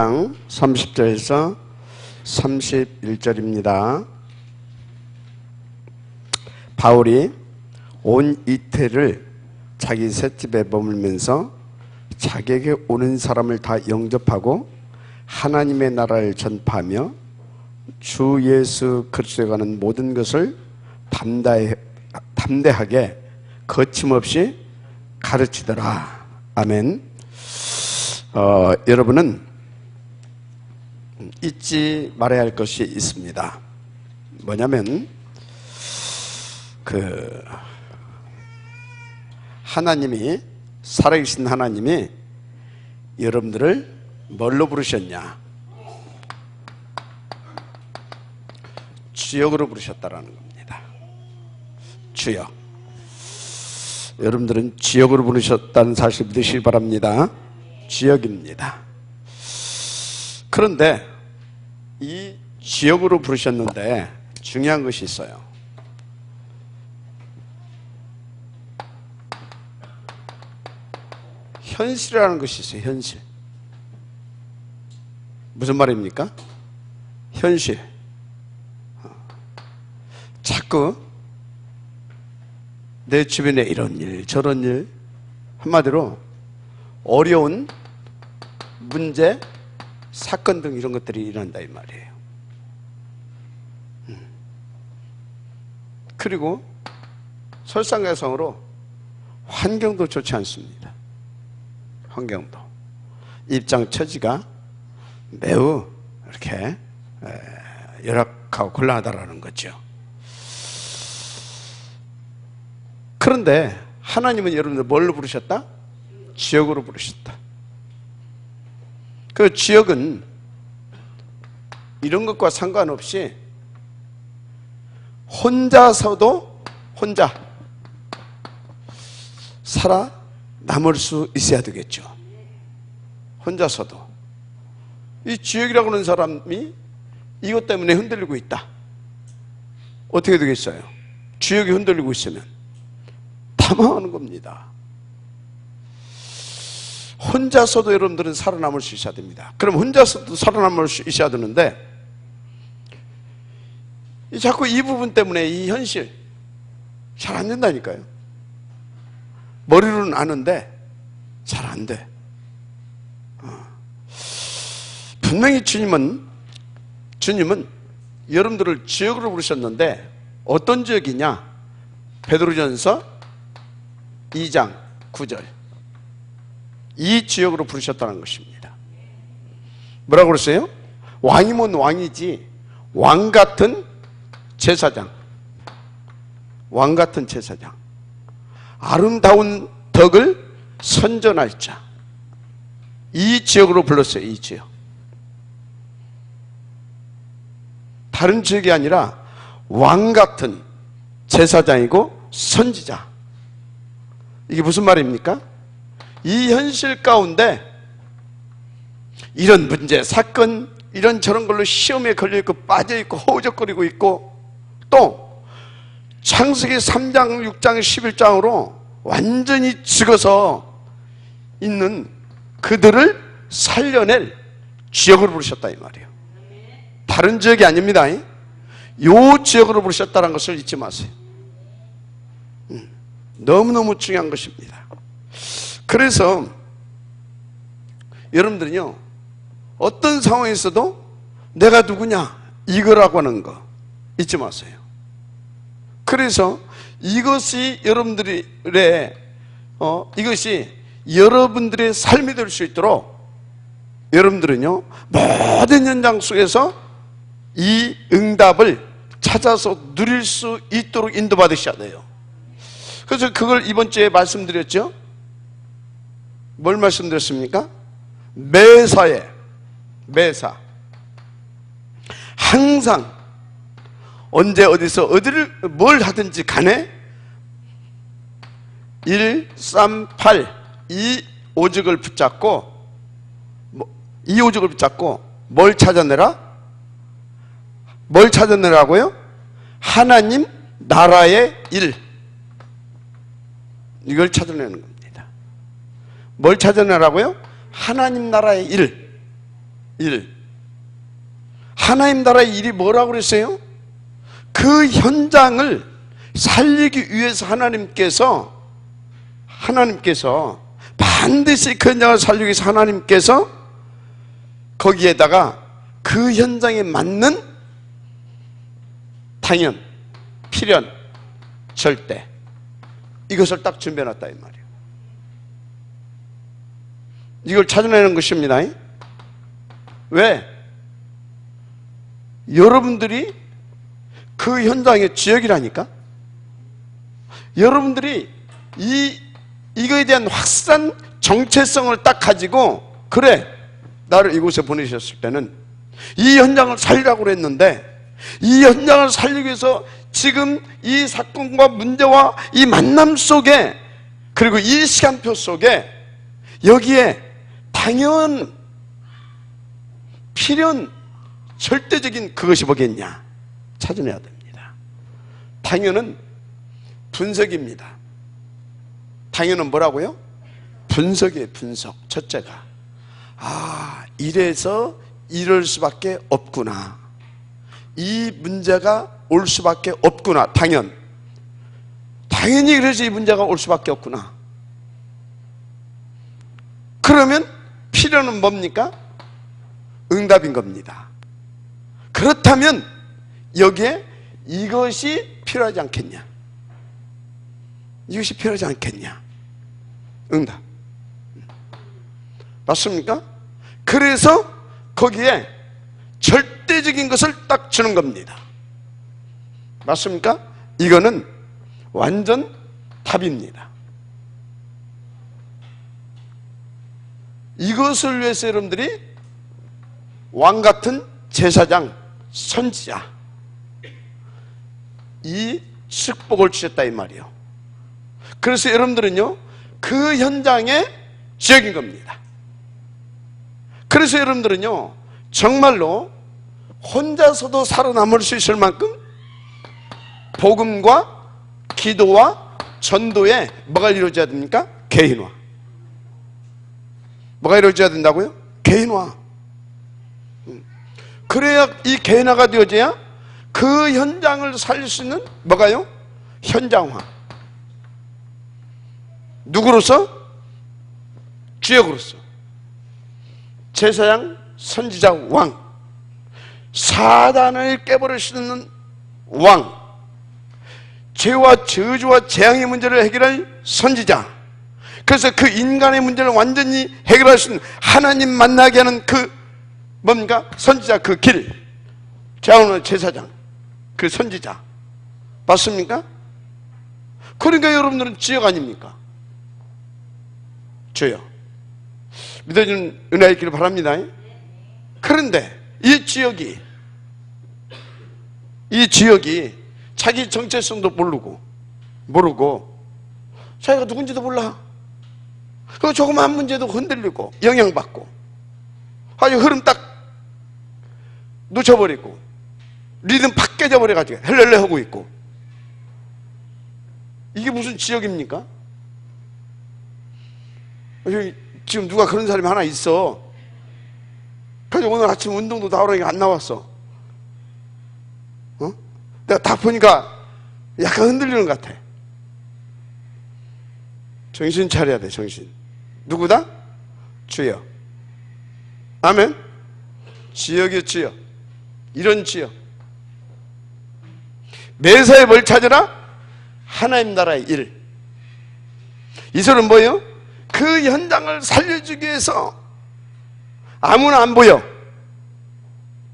장 30절에서 31절입니다. 바울이 온 이태를 자기 셋집에 머물면서 자기에게 오는 사람을 다 영접하고 하나님의 나라를 전파하며 주 예수 그리스도에 관한 모든 것을 담대하게 거침없이 가르치더라. 아멘. 여러분은 잊지 말아야 할 것이 있습니다. 뭐냐면 하나님이, 살아계신 하나님이 여러분들을 뭘로 부르셨냐? 주역으로 부르셨다라는 겁니다. 주역. 여러분들은 주역으로 부르셨다는 사실 믿으시기 바랍니다. 주역입니다. 그런데 이 주역으로 부르셨는데 중요한 것이 있어요. 현실이라는 것이 있어요. 현실. 무슨 말입니까? 현실. 자꾸 내 주변에 이런 일 저런 일, 한마디로 어려운 문제, 사건 등 이런 것들이 일어난다 이 말이에요. 그리고 설상가상으로 환경도 좋지 않습니다. 환경도, 입장 처지가 매우 이렇게 열악하고 곤란하다라는 거죠. 그런데 하나님은 여러분들 뭘로 부르셨다? 지역으로 부르셨다. 그 지역은 이런 것과 상관없이 혼자서도 혼자 살아남을 수 있어야 되겠죠. 혼자서도. 이 지역이라고 하는 사람이 이것 때문에 흔들리고 있다. 어떻게 되겠어요? 지역이 흔들리고 있으면 당황하는 겁니다. 혼자서도 여러분들은 살아남을 수 있어야 됩니다. 그럼 혼자서도 살아남을 수 있어야 되는데 자꾸 이 부분 때문에 이 현실 잘 안 된다니까요. 머리로는 아는데 잘 안 돼. 분명히 주님은 여러분들을 지역으로 부르셨는데 어떤 지역이냐? 베드로전서 2장 9절. 이 지역으로 부르셨다는 것입니다. 뭐라고 그랬어요? 왕이면 왕이지 왕 같은 제사장, 왕 같은 제사장, 아름다운 덕을 선전할 자, 이 지역으로 불렀어요. 이 지역. 다른 지역이 아니라 왕 같은 제사장이고 선지자. 이게 무슨 말입니까? 이 현실 가운데 이런 문제, 사건, 이런저런 걸로 시험에 걸려있고 빠져있고 허우적거리고 있고 또 창세기 3장, 6장, 11장으로 완전히 죽어서 있는 그들을 살려낼 지역으로 부르셨다 이 말이에요. 다른 지역이 아닙니다. 이 지역으로 부르셨다는 것을 잊지 마세요. 너무너무 중요한 것입니다. 그래서 여러분들은요, 어떤 상황에서도 내가 누구냐 이거라고 하는 거 잊지 마세요. 그래서 이것이 이것이 여러분들의 삶이 될 수 있도록 여러분들은요, 모든 현장 속에서 이 응답을 찾아서 누릴 수 있도록 인도받으셔야 돼요. 그래서 그걸 이번 주에 말씀드렸죠. 뭘 말씀드렸습니까? 매사 항상 언제 어디서 어디를 뭘 하든지 간에 1, 3, 8 이 오직을 붙잡고 뭘 찾아내라? 뭘 찾아내라고요? 하나님 나라의 일, 이걸 찾아내는 겁니다. 뭘 찾아내라고요? 하나님 나라의 일, 일. 하나님 나라의 일이 뭐라고 그랬어요? 그 현장을 살리기 위해서 하나님께서 반드시 그 현장을 살리기 위해서 하나님께서 거기에다가 그 현장에 맞는 당연, 필연, 절대 이것을 딱 준비해놨다 이 말이에요. 이걸 찾아내는 것입니다. 왜? 여러분들이 그 현장의 지역이라니까. 여러분들이 이거에 대한 확실한 정체성을 딱 가지고, 그래, 나를 이곳에 보내셨을 때는 이 현장을 살리라고 그랬는데, 이 현장을 살리기 위해서 지금 이 사건과 문제와 이 만남 속에, 그리고 이 시간표 속에 여기에 당연, 필연, 절대적인 그것이 뭐겠냐 찾아내야 됩니다. 당연은 분석입니다. 당연은 뭐라고요? 분석이에요. 분석. 첫째가 이래서 이럴 수밖에 없구나, 이 문제가 올 수밖에 없구나. 당연히 그래서 이 문제가 올 수밖에 없구나. 그러면 필요는 뭡니까? 응답인 겁니다. 그렇다면 여기에 이것이 필요하지 않겠냐? 이것이 필요하지 않겠냐? 응답. 맞습니까? 그래서 거기에 절대적인 것을 딱 주는 겁니다. 맞습니까? 이거는 완전 답입니다. 이것을 위해서 여러분들이 왕같은 제사장, 선지자, 이 축복을 주셨다 이 말이에요. 그래서 여러분들은요 그 현장의 지역인 겁니다. 그래서 여러분들은요 정말로 혼자서도 살아남을 수 있을 만큼 복음과 기도와 전도에 뭐가 이루어져야 됩니까? 개인화. 뭐가 이루어져야 된다고요? 개인화. 그래야 이 개인화가 되어져야 그 현장을 살릴 수 있는 뭐가요? 현장화. 누구로서? 주역으로서. 제사장, 선지자, 왕. 사단을 깨버릴 수 있는 왕. 죄와 저주와 재앙의 문제를 해결할 선지자. 그래서 그 인간의 문제를 완전히 해결할 수 있는, 하나님 만나게 하는 그 뭡니까? 선지자, 그 길. 제왕의 제사장, 그 선지자. 맞습니까? 그러니까 여러분들은 지역 아닙니까? 주여 믿어주는 은혜가 있기를 바랍니다. 그런데 이 지역이 자기 정체성도 모르고 자기가 누군지도 몰라. 그 조그마한 문제도 흔들리고 영향받고 아주 흐름 딱 놓쳐버리고 리듬 팍 깨져버려가지고 헬렐레 하고 있고, 이게 무슨 지역입니까? 지금 누가 그런 사람이 하나 있어. 그래서 오늘 아침 운동도 나오라니까 안 나왔어. 내가 다 보니까 약간 흔들리는 것 같아. 정신 차려야 돼. 정신. 누구다? 주여. 아멘. 지역이요 지역. 이런 지역. 매사에 뭘 찾으라? 하나님 나라의 일. 이 소리는 뭐예요? 그 현장을 살려주기 위해서. 아무나 안 보여.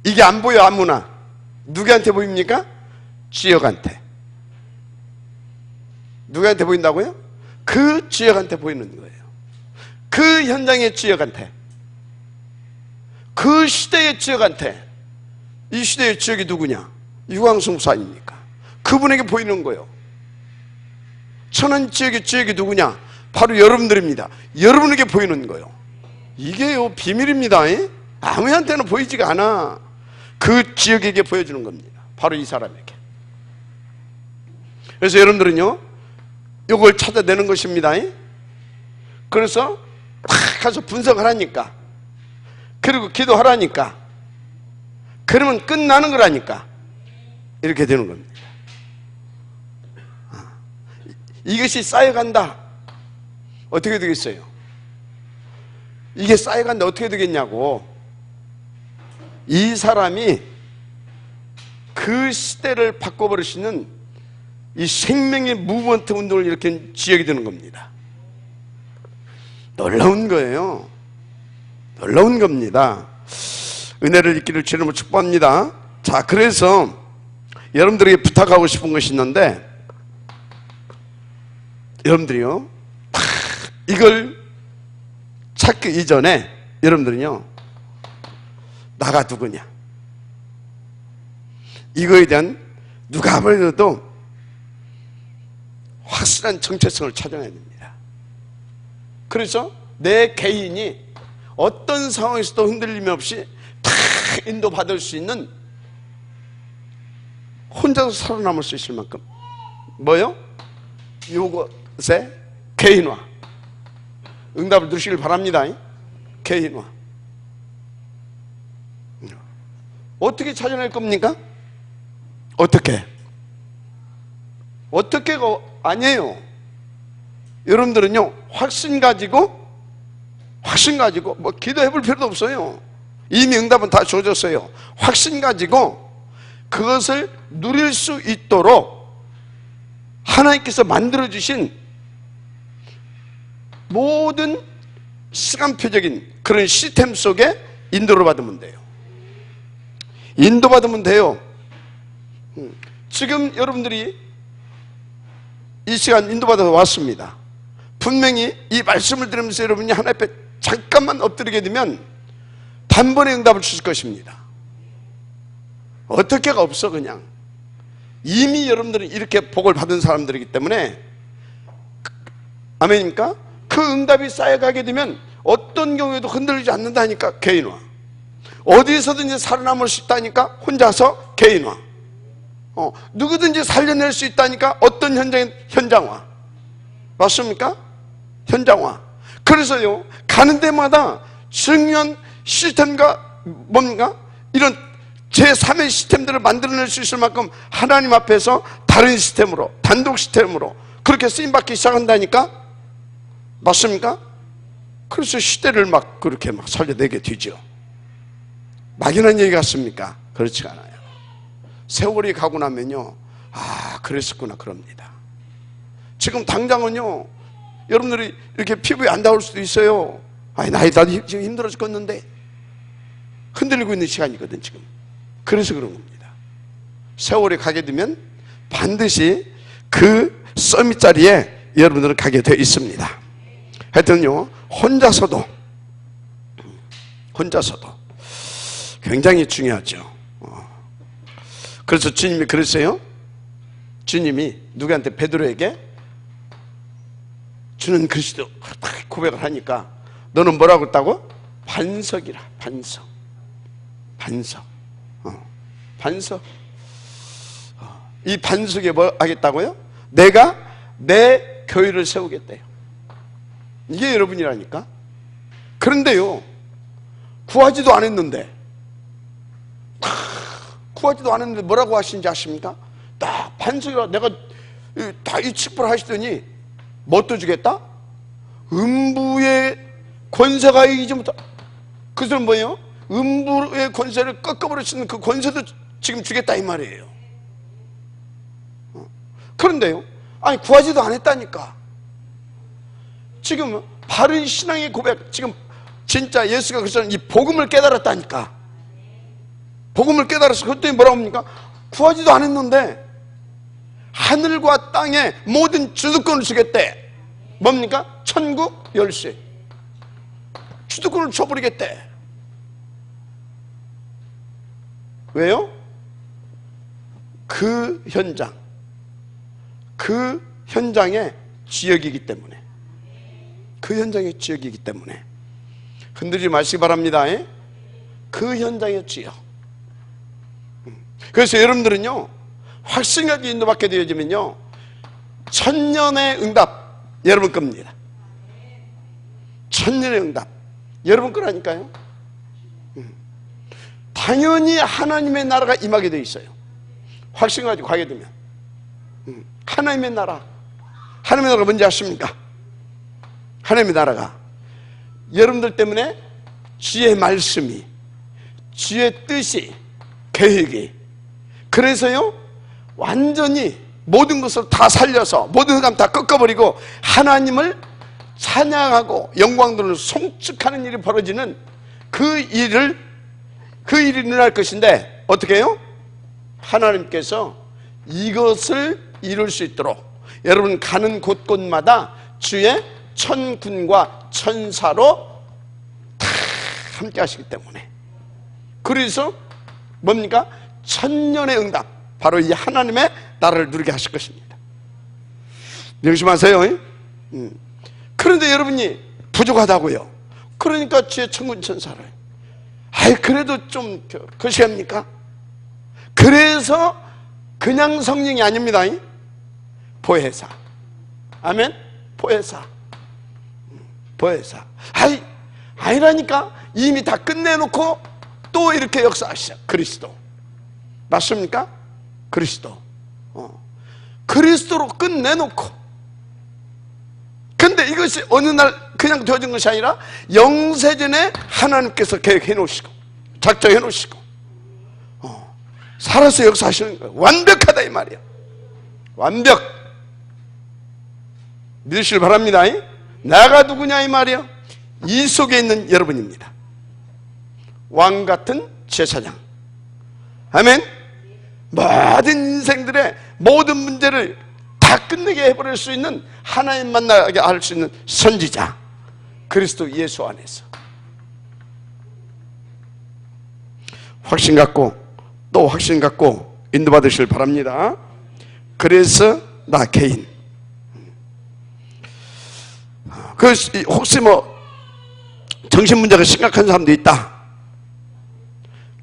이게 안 보여. 아무나. 누구한테 보입니까? 지역한테. 누구한테 보인다고요? 그 지역한테 보이는 거예요. 그 현장의 지역한테, 그 시대의 지역한테. 이 시대의 지역이 누구냐? 유광승부사 아닙니까? 그분에게 보이는 거예요. 천안 지역의 지역이 누구냐? 바로 여러분들입니다. 여러분에게 보이는 거예요. 이게요 비밀입니다. 아무한테는 보이지가 않아. 그 지역에게 보여주는 겁니다. 바로 이 사람에게. 그래서 여러분들은요 이걸 찾아내는 것입니다. 그래서 팍 가서 분석을 하니까 그리고 기도하라니까. 그러면 끝나는 거라니까. 이렇게 되는 겁니다. 이것이 쌓여간다. 어떻게 되겠어요? 이게 쌓여간다. 어떻게 되겠냐고. 이 사람이 그 시대를 바꿔버릴 수 있는 이 생명의 무브먼트 운동을 일으킨 지역이 되는 겁니다. 놀라운 거예요. 놀라운 겁니다. 은혜를 입기를 주님으로 축복합니다. 자, 그래서 여러분들에게 부탁하고 싶은 것이 있는데, 여러분들이요, 이걸 찾기 이전에 여러분들은요, 나가 누구냐, 이거에 대한 누가 보여도 확실한 정체성을 찾아내야 됩니다. 그래서 내 개인이 어떤 상황에서도 흔들림 없이 다 인도받을 수 있는, 혼자서 살아남을 수 있을 만큼 뭐요? 요것의 개인화. 응답을 두시길 바랍니다. 개인화. 어떻게 찾아낼 겁니까? 어떻게가 아니에요. 여러분들은요, 확신 가지고 뭐 기도해 볼 필요도 없어요. 이미 응답은 다 주어졌어요. 확신 가지고 그것을 누릴 수 있도록 하나님께서 만들어주신 모든 시간표적인 그런 시스템 속에 인도를 받으면 돼요. 인도받으면 돼요. 지금 여러분들이 이 시간 인도받아서 왔습니다. 분명히 이 말씀을 들으면서 여러분이 하나님 앞에 잠깐만 엎드리게 되면 단번에 응답을 주실 것입니다. 어떻게가 없어. 그냥 이미 여러분들은 이렇게 복을 받은 사람들이기 때문에, 아멘입니까? 그 응답이 쌓여가게 되면 어떤 경우에도 흔들리지 않는다니까. 개인화. 어디서든지 살아남을 수 있다니까. 혼자서 개인화. 누구든지 살려낼 수 있다니까. 어떤 현장화. 맞습니까? 현장화. 그래서요, 가는 데마다 중요한 시스템과 뭡니까? 이런 제3의 시스템들을 만들어낼 수 있을 만큼 하나님 앞에서 다른 시스템으로, 단독 시스템으로 그렇게 쓰임받기 시작한다니까? 맞습니까? 그래서 시대를 막 그렇게 막 살려내게 되죠. 막연한 얘기 같습니까? 그렇지 않아요. 세월이 가고 나면요, 아, 그랬었구나, 그럽니다. 지금 당장은요, 여러분들이 이렇게 피부에 안 닿을 수도 있어요. 아니, 나도 지금 힘들어 죽겠는데. 흔들리고 있는 시간이거든, 지금. 그래서 그런 겁니다. 세월이 가게 되면 반드시 그 서밋 자리에 여러분들은 가게 되어 있습니다. 하여튼요, 혼자서도 굉장히 중요하죠. 그래서 주님이 그랬어요. 주님이 누구한테? 베드로에게 주는 그리스도 고백을 하니까, 너는 뭐라고 했다고? 반석이라. 반석. 이 반석에 뭐 하겠다고요? 내가 내 교회를 세우겠대요. 이게 여러분이라니까. 그런데요, 구하지도 않았는데 뭐라고 하시는지 아십니까? 딱 반석이라. 내가 다 이 칙벌 하시더니 뭐 또 주겠다? 음부의 권세가 이기지 못하. 그것은 뭐예요? 음부의 권세를 꺾어버릴 수 있는 그 권세도 지금 주겠다, 이 말이에요. 그런데요, 아니, 구하지도 않았다니까. 지금 바른 신앙의 고백, 지금 진짜 예수가 그래서 이 복음을 깨달았다니까. 복음을 깨달아서 그랬더니 뭐라고 합니까? 구하지도 않았는데 하늘과 땅의 모든 주도권을 주겠대. 뭡니까? 천국 열쇠. 주도권을 줘버리겠대. 왜요? 그 현장의 지역이기 때문에. 그 현장의 지역이기 때문에. 흔들리지 마시기 바랍니다. 그 현장의 지역. 그래서 여러분들은요, 확신하게 인도받게 되어지면요, 천년의 응답 여러분 겁니다. 천년의 응답 여러분 거라니까요. 당연히 하나님의 나라가 임하게 되어 있어요. 확신 가지고 가게 되면. 하나님의 나라. 하나님의 나라가 뭔지 아십니까? 하나님의 나라가 여러분들 때문에 주의 말씀이, 주의 뜻이, 계획이, 그래서요 완전히 모든 것을 다 살려서 모든 흑암 다 꺾어버리고 하나님을 찬양하고 영광들을 송축하는 일이 벌어지는 그 일이 일어날 것인데, 어떻게 해요? 하나님께서 이것을 이룰 수 있도록 여러분 가는 곳곳마다 주의 천군과 천사로 다 함께 하시기 때문에, 그래서 뭡니까? 천년의 응답, 바로 이 하나님의 나라를 누리게 하실 것입니다. 명심하세요. 그런데 여러분이 부족하다고요. 그러니까 주의 천군 천사를, 그래도 좀 거시합니까? 그래서 그냥 성령이 아닙니다. 보혜사. 아멘. 보혜사. 보혜사. 아니라니까. 이미 다 끝내놓고 또 이렇게 역사하시죠. 그리스도. 맞습니까? 그리스도. 그리스도로 끝내놓고. 근데 이것이 어느 날 그냥 되어진 것이 아니라 영세전에 하나님께서 계획해 놓으시고 작정해 놓으시고 살아서 역사하시는 거예요. 완벽하다 이 말이야. 완벽. 믿으시길 바랍니다. 나가 누구냐 이 말이야. 이 속에 있는 여러분입니다. 왕 같은 제사장. 아멘. 모든 인생들의 모든 문제를 다 끝내게 해버릴 수 있는, 하나님 만나게 할 수 있는 선지자, 그리스도 예수 안에서 확신 갖고 또 확신 갖고 인도받으시길 바랍니다. 그래서 나 개인, 혹시 정신문제가 심각한 사람도 있다,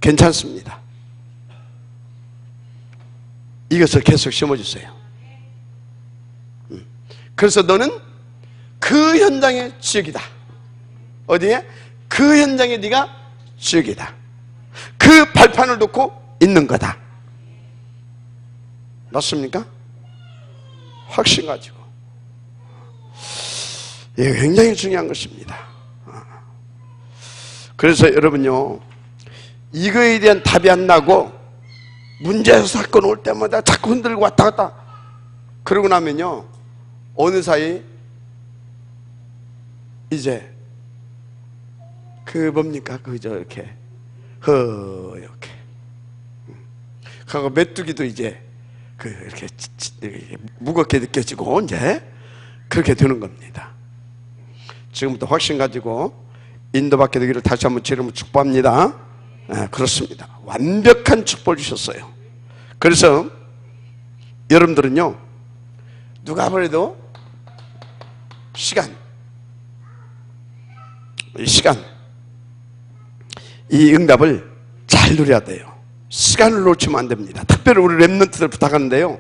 괜찮습니다. 이것을 계속 심어주세요. 그래서 너는 그 현장의 주역이다. 어디에? 그 현장에 네가 주역이다. 그 발판을 놓고 있는 거다. 맞습니까? 확신 가지고. 이게 굉장히 중요한 것입니다. 그래서 여러분요, 이거에 대한 답이 안 나고 문제 사건 올 때마다 자꾸 흔들고 왔다 갔다 그러고 나면요, 어느 사이 이제 뭡니까? 이렇게 이렇게 하고 메뚜기도 이제 이렇게 무겁게 느껴지고 이제 그렇게 되는 겁니다. 지금부터 확신 가지고 인도받게 되기를 다시 한번 주님을 축복합니다. 그렇습니다. 완벽한 축복을 주셨어요. 그래서 여러분들은요, 누가 보래도 시간, 이 응답을 잘 누려야 돼요. 시간을 놓치면 안 됩니다. 특별히 우리 렘넌트들 부탁하는데요,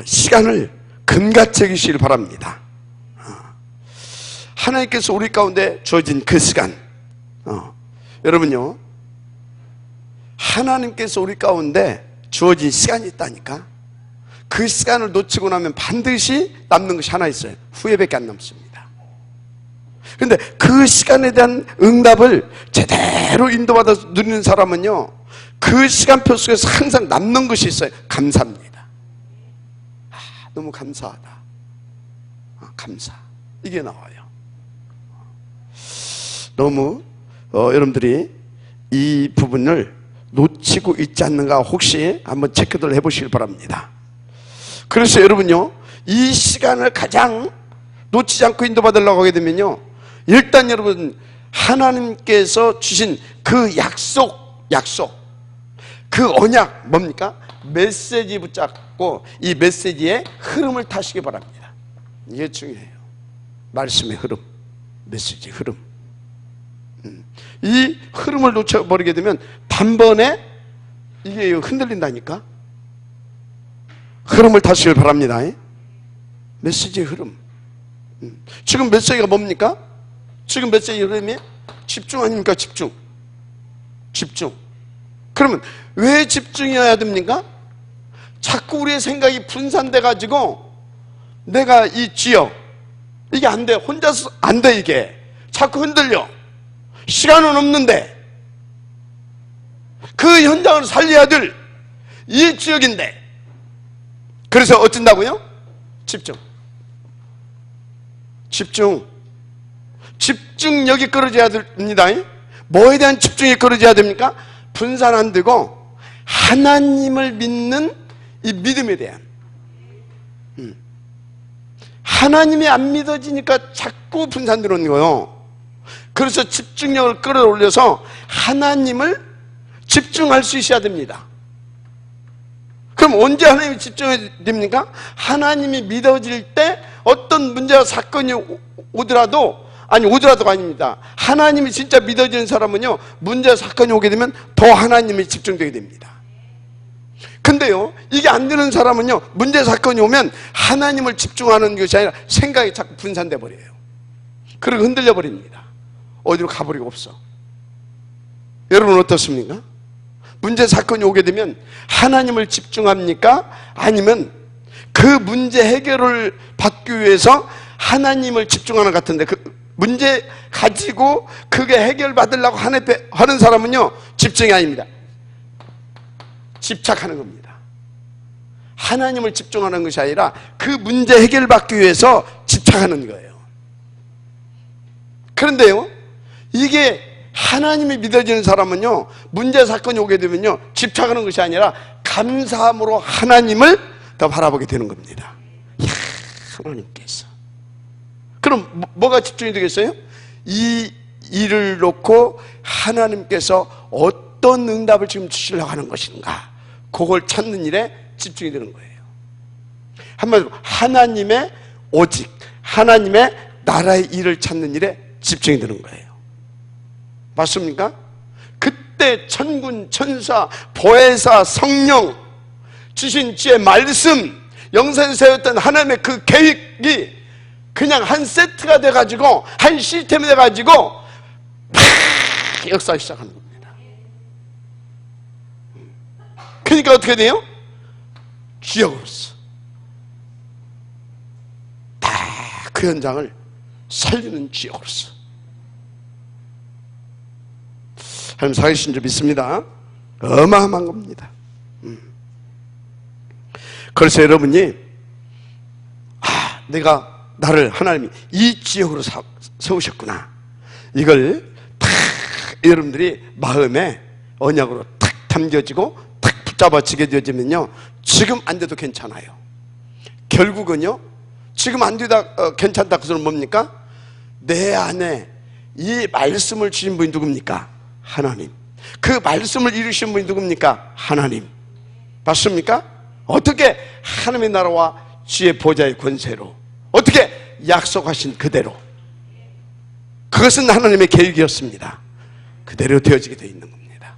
시간을 금같이 여기시길 바랍니다. 하나님께서 우리 가운데 주어진 그 시간, 여러분요, 하나님께서 우리 가운데 주어진 시간이 있다니까. 그 시간을 놓치고 나면 반드시 남는 것이 하나 있어요. 후회밖에 안 남습니다. 그런데 그 시간에 대한 응답을 제대로 인도받아서 누리는 사람은요, 그 시간표 속에서 항상 남는 것이 있어요. 감사합니다. 너무 감사하다. 감사. 이게 나와요. 너무 여러분들이 이 부분을 놓치고 있지 않는가 혹시 한번 체크를 해보시길 바랍니다. 그래서 여러분요, 이 시간을 가장 놓치지 않고 인도받으려고 하게 되면요, 일단 여러분 하나님께서 주신 그 약속, 그 언약 뭡니까? 메시지 붙잡고 이 메시지의 흐름을 타시기 바랍니다. 이게 중요해요. 말씀의 흐름, 메시지 흐름. 이 흐름을 놓쳐버리게 되면 단번에 이게 흔들린다니까. 흐름을 타시길 바랍니다. 메시지의 흐름. 지금 메시지가 뭡니까? 지금 메시지 흐름이 집중 아닙니까? 집중. 집중. 그러면 왜 집중해야 됩니까? 자꾸 우리의 생각이 분산돼 가지고 내가 이 지역 이게 안 돼. 혼자서 안 돼. 이게 자꾸 흔들려. 시간은 없는데 그 현장을 살려야 될 이 지역인데, 그래서 어쩐다고요? 집중. 집중력이 끌어져야 됩니다. 뭐에 대한 집중이 끌어져야 됩니까? 분산 안 되고 하나님을 믿는 이 믿음에 대한. 하나님이 안 믿어지니까 자꾸 분산되는 거예요. 그래서 집중력을 끌어올려서 하나님을 집중할 수 있어야 됩니다. 그럼 언제 하나님이 집중해야 됩니까? 하나님이 믿어질 때 어떤 문제와 사건이 오더라도가 아닙니다. 하나님이 진짜 믿어지는 사람은요, 문제와 사건이 오게 되면 더 하나님이 집중되게 됩니다. 근데요, 이게 안 되는 사람은요, 문제 사건이 오면 하나님을 집중하는 것이 아니라 생각이 자꾸 분산돼 버려요. 그리고 흔들려 버립니다. 어디로 가버리고 없어. 여러분 어떻습니까? 문제 사건이 오게 되면 하나님을 집중합니까? 아니면 그 문제 해결을 받기 위해서 하나님을 집중하는 것 같은데, 그 문제 가지고 그게 해결받으려고 하는 사람은요, 집중이 아닙니다. 집착하는 겁니다. 하나님을 집중하는 것이 아니라 그 문제 해결받기 위해서 집착하는 거예요. 그런데요, 이게 하나님이 믿어지는 사람은요, 문제 사건이 오게 되면요, 집착하는 것이 아니라 감사함으로 하나님을 더 바라보게 되는 겁니다. 이야, 하나님께서. 그럼 뭐가 집중이 되겠어요? 이 일을 놓고 하나님께서 어떤 응답을 지금 주시려고 하는 것인가, 그걸 찾는 일에 집중이 되는 거예요. 한마디로 하나님의 오직 하나님의 나라의 일을 찾는 일에 집중이 되는 거예요. 맞습니까? 그때 천군 천사 보혜사 성령 주신 지혜 말씀, 영생에 세웠던 하나님의 그 계획이 그냥 한 세트가 돼가지고, 한 시스템이 돼가지고 팍 역사하기 시작하는 겁니다. 그러니까 어떻게 돼요? 기억으로서 다 그 현장을 살리는 기억으로서. 하나님 살아계신 줄 믿습니다. 어마어마한 겁니다. 그래서 여러분이 내가 나를 하나님이 이 지역으로 세우셨구나, 이걸 탁 여러분들이 마음에 언약으로 탁 담겨지고 탁 붙잡아지게 되어지면요, 지금 안 돼도 괜찮아요. 결국은요, 지금 안 되다 괜찮다 그 소리는 뭡니까? 내 안에 이 말씀을 주신 분이 누굽니까? 하나님. 그 말씀을 이루신 분이 누굽니까? 하나님. 맞습니까? 어떻게 하나님의 나라와 주의 보좌의 권세로, 어떻게 약속하신 그대로, 그것은 하나님의 계획이었습니다. 그대로 되어지게 되어 있는 겁니다.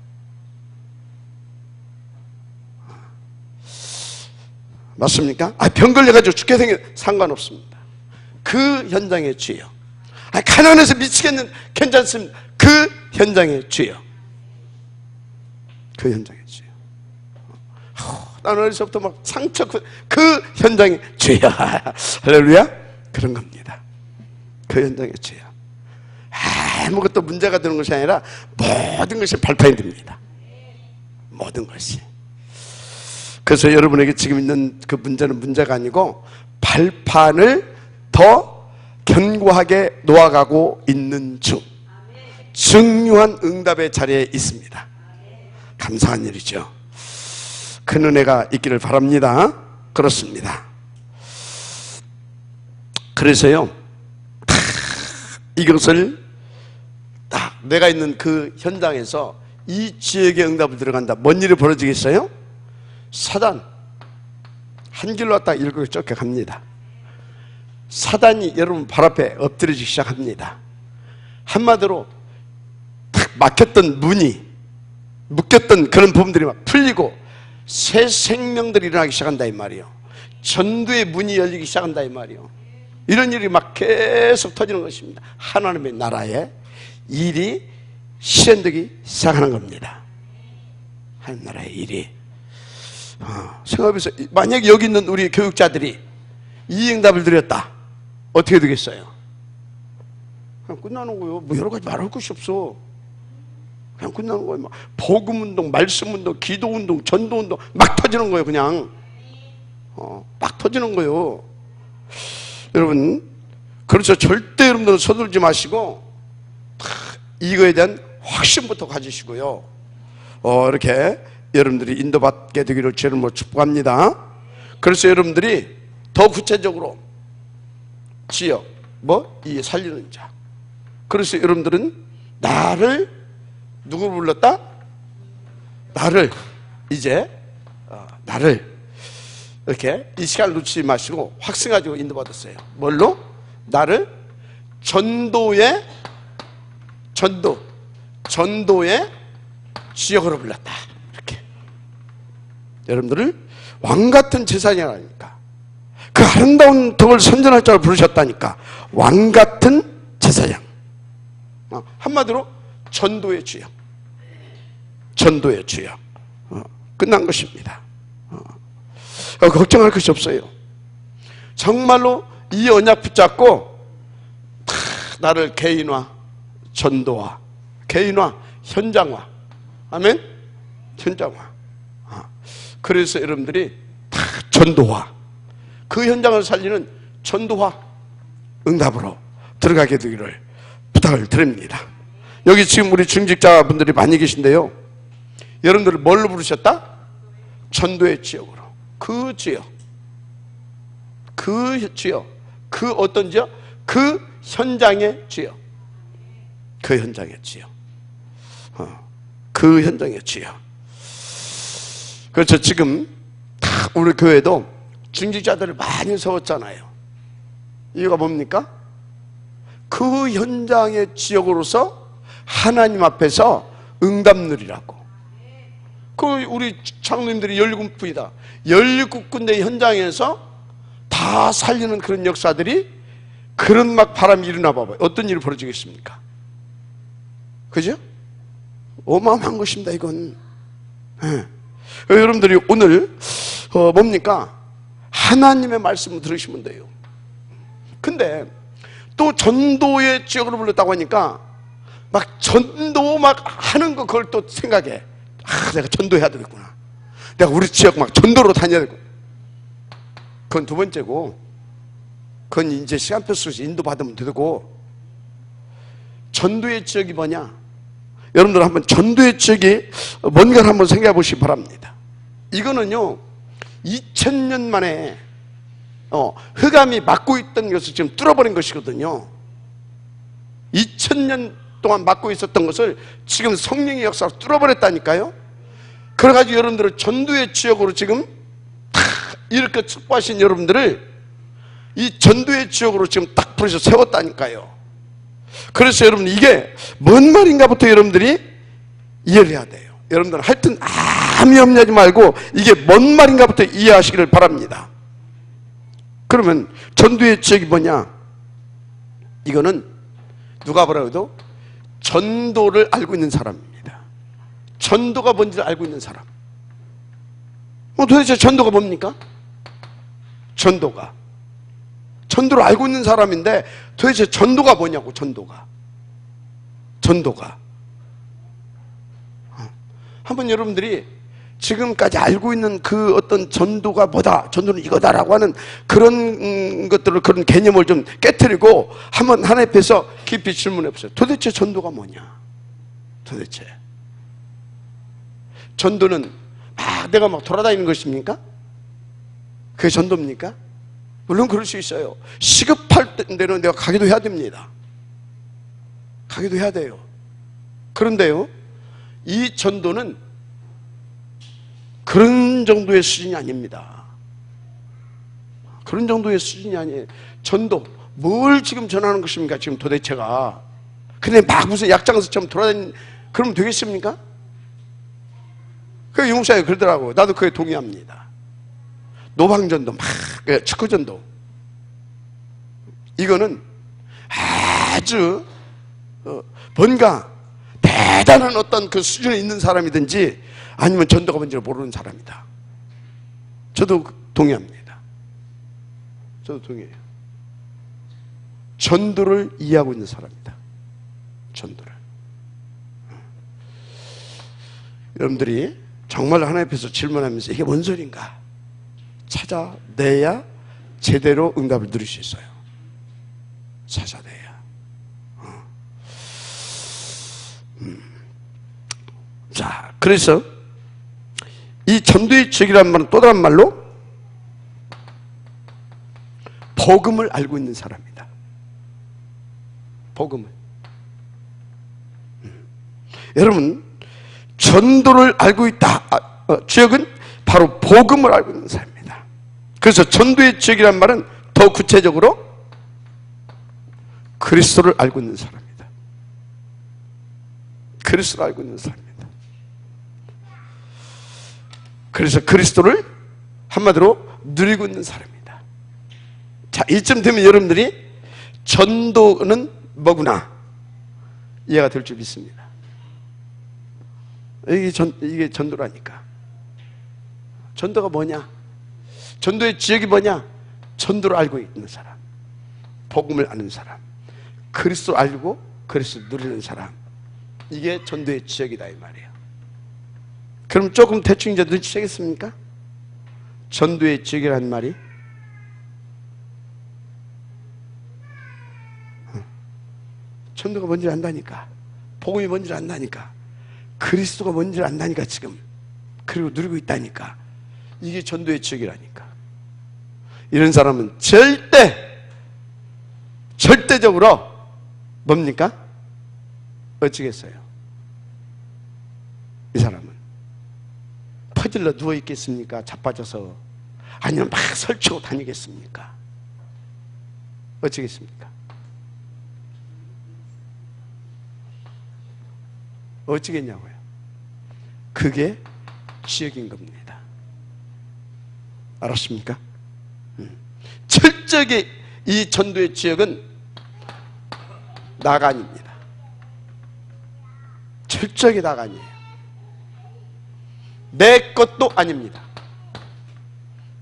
맞습니까? 병 걸려가지고 죽게 생겨 상관없습니다. 그 현장의 주여. 가난해서 미치겠는 괜찮습니다. 그 현장의 주여. 그 현장의 주여. 나는 어려서부터 막 상처, 그 현장의 주여. 할렐루야. 그런 겁니다. 그 현장의 주여. 아무것도 문제가 되는 것이 아니라 모든 것이 발판이 됩니다. 모든 것이. 그래서 여러분에게 지금 있는 그 문제는 문제가 아니고 발판을 더 견고하게 놓아가고 있는 중, 중요한 응답의 자리에 있습니다. 감사한 일이죠. 큰 은혜가 있기를 바랍니다. 그렇습니다. 그래서요, 이것을 딱 내가 있는 그 현장에서 이 지역의 응답을 들어간다. 뭔 일이 벌어지겠어요? 사단 한 길로 왔다 일곱 개 쫓겨갑니다. 사단이 여러분 발 앞에 엎드려지기 시작합니다. 한마디로 탁 막혔던 문이, 묶였던 그런 부분들이 막 풀리고 새 생명들이 일어나기 시작한다 이 말이에요. 전도의 문이 열리기 시작한다 이 말이에요. 이런 일이 막 계속 터지는 것입니다. 하나님의 나라의 일이 실현되기 시작하는 겁니다. 하나님나라의 일이. 생각해보세요. 만약에 여기 있는 우리 교육자들이 이 응답을 드렸다, 어떻게 되겠어요? 그냥 끝나는 거예요. 뭐 여러 가지 말할 것이 없어. 그냥 끝나는 거예요. 막 복음운동, 말씀운동, 기도운동, 전도운동 막 터지는 거예요. 그냥 막 터지는 거예요. 여러분, 그래서 절대 여러분들은 서둘지 마시고 이거에 대한 확신부터 가지시고요, 이렇게 여러분들이 인도받게 되기를 주의 이름으로 축복합니다. 그래서 여러분들이 더 구체적으로 지역, 이 살리는 자. 그래서 여러분들은 나를 누구 불렀다? 나를 이제 나를 이렇게 이 시간을 놓치지 마시고 확신 가지고 인도받았어요. 뭘로? 나를 전도의 지역으로 불렀다. 이렇게 여러분들을 왕같은 제사장이라니까. 그 아름다운 덕을 선전할 자를 부르셨다니까. 왕같은 제사장. 한마디로 전도의 주역. 전도의 주역. 끝난 것입니다. 걱정할 것이 없어요. 정말로 이 언약 붙잡고 나를 개인화, 전도화, 개인화, 현장화. 아멘? 현장화. 그래서 여러분들이 다 전도화, 그 현장을 살리는 전도화 응답으로 들어가게 되기를 부탁을 드립니다. 여기 지금 우리 중직자분들이 많이 계신데요, 여러분들을 뭘로 부르셨다? 전도의 지역으로. 그 지역, 그 지역, 그 어떤 지역? 그 현장의 지역, 그 현장의 지역, 그 현장의 지역. 그렇죠. 지금 다 우리 교회도 중직자들을 많이 세웠잖아요. 이유가 뭡니까? 그 현장의 지역으로서 하나님 앞에서 응답 누리라고. 그 우리 장로님들이 17군이다. 17군데 현장에서 다 살리는 그런 역사들이, 그런 막 바람이 일어나 봐봐요. 어떤 일이 벌어지겠습니까? 그죠? 어마어마한 것입니다, 이건. 네. 여러분들이 오늘 뭡니까? 하나님의 말씀을 들으시면 돼요. 근데 또 전도의 지역으로 불렀다고 하니까 막 전도 막 하는 거, 그걸 또 생각해. 내가 전도해야 되겠구나. 내가 우리 지역 막 전도로 다녀야 되고. 그건 두 번째고, 그건 이제 시간표 속에서 인도받으면 되고, 전도의 지역이 뭐냐? 여러분들 한번 전도의 지역이 뭔가를 한번 생각해 보시기 바랍니다. 이거는요, 2000년 만에 흑암이 막고 있던 것을 지금 뚫어버린 것이거든요. 2000년 동안 막고 있었던 것을 지금 성령의 역사로 뚫어버렸다니까요. 그래가지고 여러분들을 전도의 지역으로 지금 다 이렇게 축복하신 여러분들을 이 전도의 지역으로 지금 딱 부르셔 세웠다니까요. 그래서 여러분, 이게 뭔 말인가부터 여러분들이 이해를 해야 돼요. 여러분들은 하여튼 아무 염려하지 말고 이게 뭔 말인가부터 이해하시기를 바랍니다. 그러면 전도의 지역이 뭐냐? 이거는 누가 뭐라 해도 전도를 알고 있는 사람입니다. 전도가 뭔지를 알고 있는 사람. 도대체 전도가 뭡니까? 전도를 알고 있는 사람인데 도대체 전도가 뭐냐고. 전도가 한번 여러분들이 지금까지 알고 있는 그 어떤 전도가 뭐다, 전도는 이거다라고 하는 그런 것들을, 그런 개념을 좀 깨트리고 한번 하나님 앞에서 깊이 질문해 보세요. 도대체 전도가 뭐냐? 도대체 전도는 내가 막 돌아다니는 것입니까? 그게 전도입니까? 물론 그럴 수 있어요. 시급할 때는 내가 가기도 해야 됩니다. 가기도 해야 돼요. 그런데요, 이 전도는 그런 정도의 수준이 아닙니다. 그런 정도의 수준이 아니에요. 전도, 뭘 지금 전하는 것입니까? 지금 도대체가. 근데 막 무슨 약장서처럼 돌아다니는, 그러면 되겠습니까? 그 유목사님 그러더라고. 나도 그에 동의합니다. 노방전도 막, 축구전도. 이거는 아주 뭔가 대단한 어떤 그 수준에 있는 사람이든지 아니면 전도가 뭔지를 모르는 사람이다. 저도 동의합니다. 저도 동의해요. 전도를 이해하고 있는 사람이다. 전도를. 여러분들이 정말 하나님 앞에서 질문하면서 이게 뭔 소린가 찾아내야 제대로 응답을 누릴 수 있어요. 찾아내야. 자, 그래서 이 전도의 지역이라는 말은 또 다른 말로 복음을 알고 있는 사람이다. 복음을. 여러분, 전도를 알고 있다. 지역은 바로 복음을 알고 있는 사람입니다. 그래서 전도의 지역이라는 말은 더 구체적으로 그리스도를 알고 있는 사람입니다. 그리스도를 알고 있는 사람입니다. 그래서 그리스도를 한마디로 누리고 있는 사람입니다. 자, 이쯤 되면 여러분들이 전도는 뭐구나 이해가 될 줄 믿습니다. 이게 전도라니까. 전도가 뭐냐? 전도의 지역이 뭐냐? 전도를 알고 있는 사람, 복음을 아는 사람, 그리스도를 알고 그리스도를 누리는 사람, 이게 전도의 지역이다 이 말이에요. 그럼 조금 대충 이제 눈치채겠습니까? 전도의 지역이라는 말이 전도가 뭔지를 안다니까, 복음이 뭔지를 안다니까, 그리스도가 뭔지를 안다니까 지금. 그리고 누리고 있다니까. 이게 전도의 지역이라니까. 이런 사람은 절대적으로 뭡니까? 어찌겠어요? 이 사람은 퍼질러 누워있겠습니까? 자빠져서. 아니면 막 설치고 다니겠습니까? 어찌겠습니까? 어찌겠냐고요? 그게 지역인 겁니다. 알았습니까? 철저하게 이 전도의 지역은 나간입니다. 철저하게 나간이에요. 내 것도 아닙니다.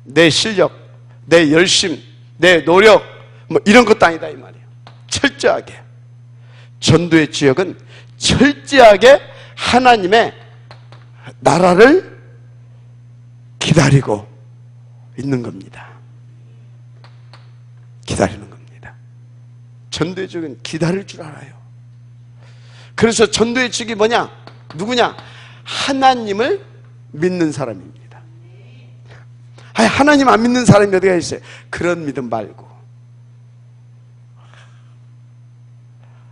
내 실력, 내 열심, 내 노력 뭐 이런 것도 아니다 이 말이에요. 철저하게 전도의 지역은 철저하게 하나님의 나라를 기다리고 있는 겁니다. 기다리는 겁니다. 전도의 지역은 기다릴 줄 알아요. 그래서 전도의 지역이 뭐냐? 누구냐? 하나님을 믿는 사람입니다. 아니, 하나님 안 믿는 사람이 어디가 있어요? 그런 믿음 말고.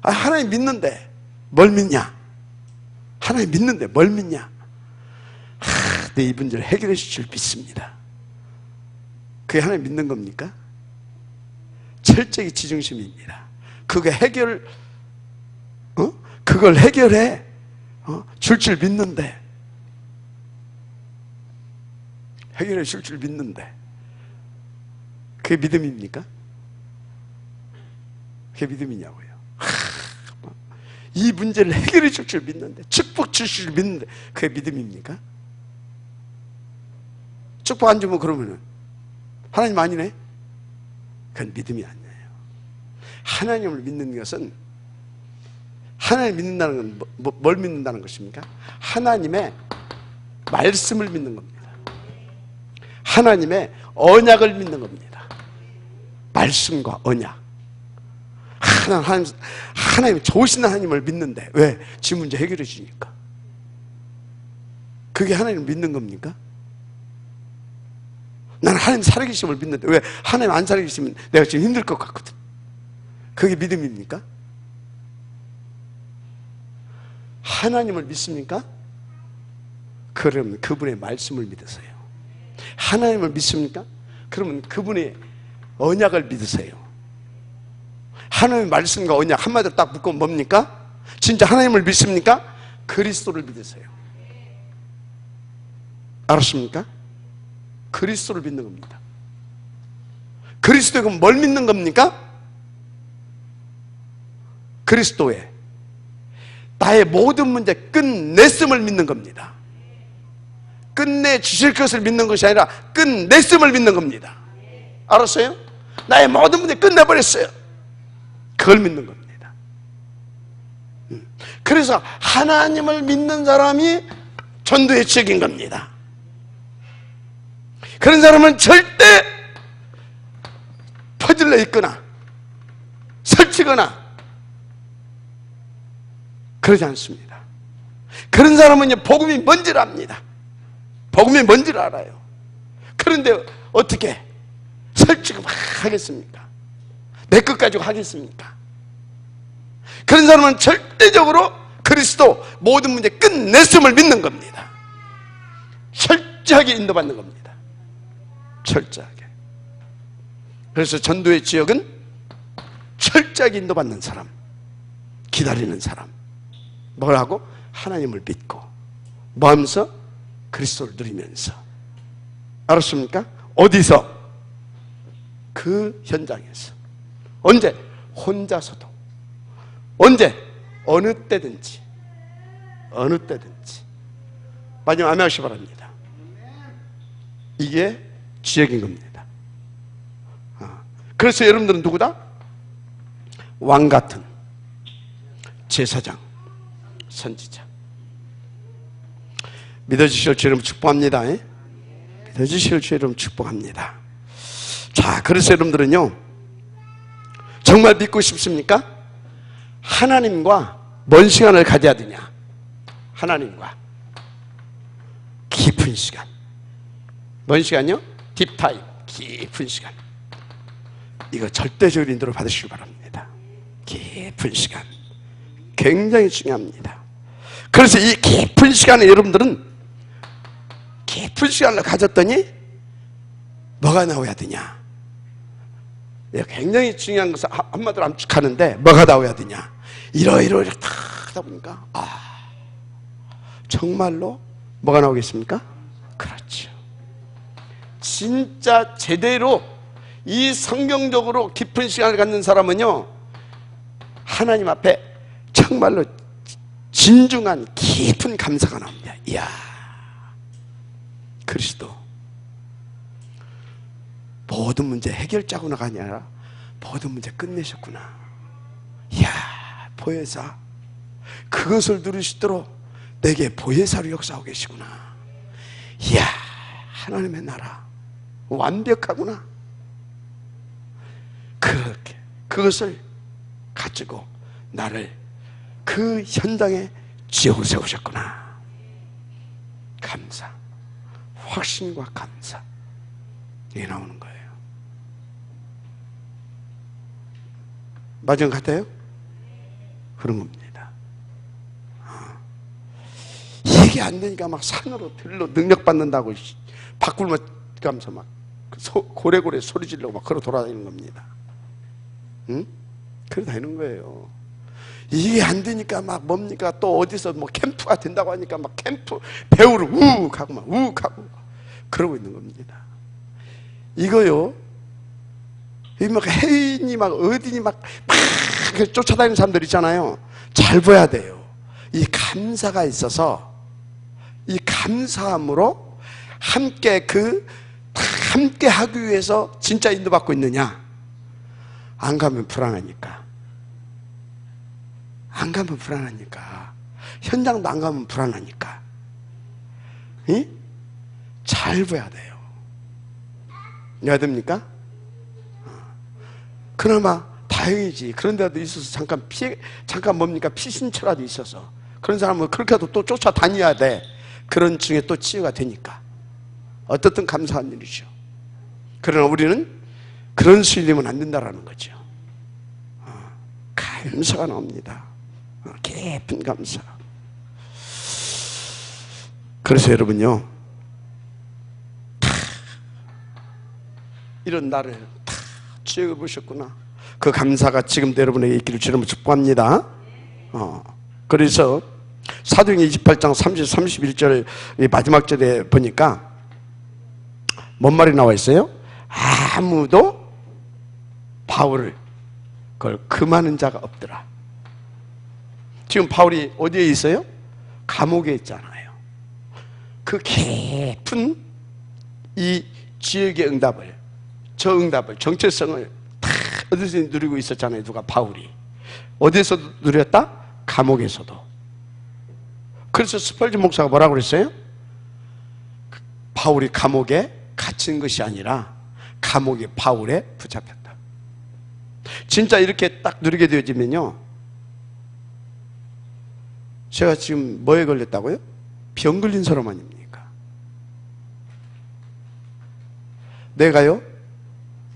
아니, 하나님 믿는데 뭘 믿냐? 하나님 믿는데 뭘 믿냐? 내 이 문제를 해결해 주실 줄 믿습니다. 그게 하나님 믿는 겁니까? 철저히 지중심입니다. 그게 그걸 해결해 줄 믿는데, 해결해 줄 믿는데 그게 믿음입니까? 그게 믿음이냐고요. 이 문제를 해결해 줄 믿는데, 축복 주실 줄 믿는데 그게 믿음입니까? 축복 안 주면 그러면은 하나님 아니네? 그건 믿음이 아니에요. 하나님을 믿는 것은, 하나님을 믿는다는 건 뭘 믿는다는 것입니까? 하나님의 말씀을 믿는 겁니다. 하나님의 언약을 믿는 겁니다. 말씀과 언약. 하나님 좋으신 하나님을 믿는데 왜? 지 문제 해결해 주니까. 그게 하나님을 믿는 겁니까? 나는 하나님 살아계심을 믿는데 왜? 하나님 안 살아계시면 내가 지금 힘들 것 같거든. 그게 믿음입니까? 하나님을 믿습니까? 그러면 그분의 말씀을 믿으세요. 하나님을 믿습니까? 그러면 그분의 언약을 믿으세요. 하나님의 말씀과 언약 한마디로 딱 묶으면 뭡니까? 진짜 하나님을 믿습니까? 그리스도를 믿으세요. 알았습니까? 그리스도를 믿는 겁니다. 그리스도에 그럼 뭘 믿는 겁니까? 그리스도에 나의 모든 문제 끝냈음을 믿는 겁니다. 끝내 주실 것을 믿는 것이 아니라 끝냈음을 믿는 겁니다. 알았어요? 나의 모든 문제 끝내버렸어요. 그걸 믿는 겁니다. 그래서 하나님을 믿는 사람이 전도의 지역인 겁니다. 그런 사람은 절대 퍼질러 있거나 설치거나 그러지 않습니다. 그런 사람은 복음이 뭔지를 압니다. 복음이 뭔지를 알아요. 그런데 어떻게 설치고 막 하겠습니까? 내 것 가지고 하겠습니까? 그런 사람은 절대적으로 그리스도 모든 문제 끝냈음을 믿는 겁니다. 철저하게 인도받는 겁니다. 철저하게. 그래서 전도의 지역은 철저하게 인도받는 사람, 기다리는 사람, 뭘 하고? 하나님을 믿고 뭐 하면서? 그리스도를 누리면서. 알았습니까? 어디서? 그 현장에서. 언제? 혼자서도. 언제? 어느 때든지. 어느 때든지. 마지막 아멘 하시기 바랍니다. 이게 지역인 겁니다. 그래서 여러분들은 누구다? 왕 같은 제사장, 선지자. 믿어주실 주 여러분 축복합니다. 믿어주실 주 여러분 축복합니다. 자, 그래서 여러분들은요, 정말 믿고 싶습니까? 하나님과 뭔 시간을 가져야 되냐? 하나님과 깊은 시간. 뭔 시간이요? 딥타임, 깊은 시간. 이거 절대적인 인도를 받으시기 바랍니다. 깊은 시간 굉장히 중요합니다. 그래서 이 깊은 시간에 여러분들은 깊은 시간을 가졌더니 뭐가 나와야 되냐? 굉장히 중요한 것을 한마디로 암축하는데 뭐가 나와야 되냐? 이러이러 다 하다 보니까 정말로 뭐가 나오겠습니까? 그렇죠. 진짜 제대로 이 성경적으로 깊은 시간을 갖는 사람은요, 하나님 앞에 정말로 진중한 깊은 감사가 나옵니다. 이야, 그리스도 모든 문제 해결자구나가 아니라 모든 문제 끝내셨구나. 이야, 보혜사, 그것을 누리시도록 내게 보혜사로 역사하고 계시구나. 이야, 하나님의 나라 완벽하구나. 그렇게 그것을 가지고 나를 그 현장에 지역으로 세우셨구나. 감사, 확신과 감사, 이게 나오는 거예요. 맞은 것 같아요? 그런 겁니다. 이게 안 되니까 막 산으로 들로 능력받는다고 바꿀 가면서 막 고래고래 소리 지르고 막 걸어 돌아다니는 겁니다. 응? 그래 다니는 거예요. 이게 안 되니까 막 뭡니까? 또 어디서 뭐 캠프가 된다고 하니까 막 캠프 배우를 우욱 하고 막 우욱 하고 그러고 있는 겁니다. 이거요, 이 막 혜인이 막 어디니 막 쫓아다니는 사람들 있잖아요. 잘 봐야 돼요. 이 감사가 있어서 이 감사함으로 함께 함께 하기 위해서 진짜 인도받고 있느냐? 안 가면 불안하니까. 안 가면 불안하니까. 현장도 안 가면 불안하니까. 이? 잘 봐야 돼요. 해야 됩니까? 그나마 다행이지. 그런 데도 있어서 잠깐 뭡니까? 피신처라도 있어서. 그런 사람은 그렇게 해도 또 쫓아다녀야 돼. 그런 중에 또 치유가 되니까. 어떻든 감사한 일이죠. 그러나 우리는 그런 수일이면 안 된다라는 거죠. 감사가 나옵니다. 깊은 감사. 그래서 여러분요, 이런 나를 다 지어가 보셨구나. 그 감사가 지금도 여러분에게 있기를 주님을 축복합니다. 그래서 사도행전 28장 30, 31절 마지막 절에 보니까 뭔 말이 나와 있어요? 아무도 바울을 그걸 금하는 자가 없더라. 지금 바울이 어디에 있어요? 감옥에 있잖아요. 그 깊은 이 지역의 응답을, 저 응답을, 정체성을 다 어디서 누리고 있었잖아요. 누가? 바울이. 어디에서 누렸다? 감옥에서도. 그래서 스펄전 목사가 뭐라고 그랬어요? 바울이 감옥에 갇힌 것이 아니라 감옥이 바울에 붙잡혔다. 진짜 이렇게 딱 누리게 되어지면요, 제가 지금 뭐에 걸렸다고요? 병 걸린 사람 아닙니까? 내가요,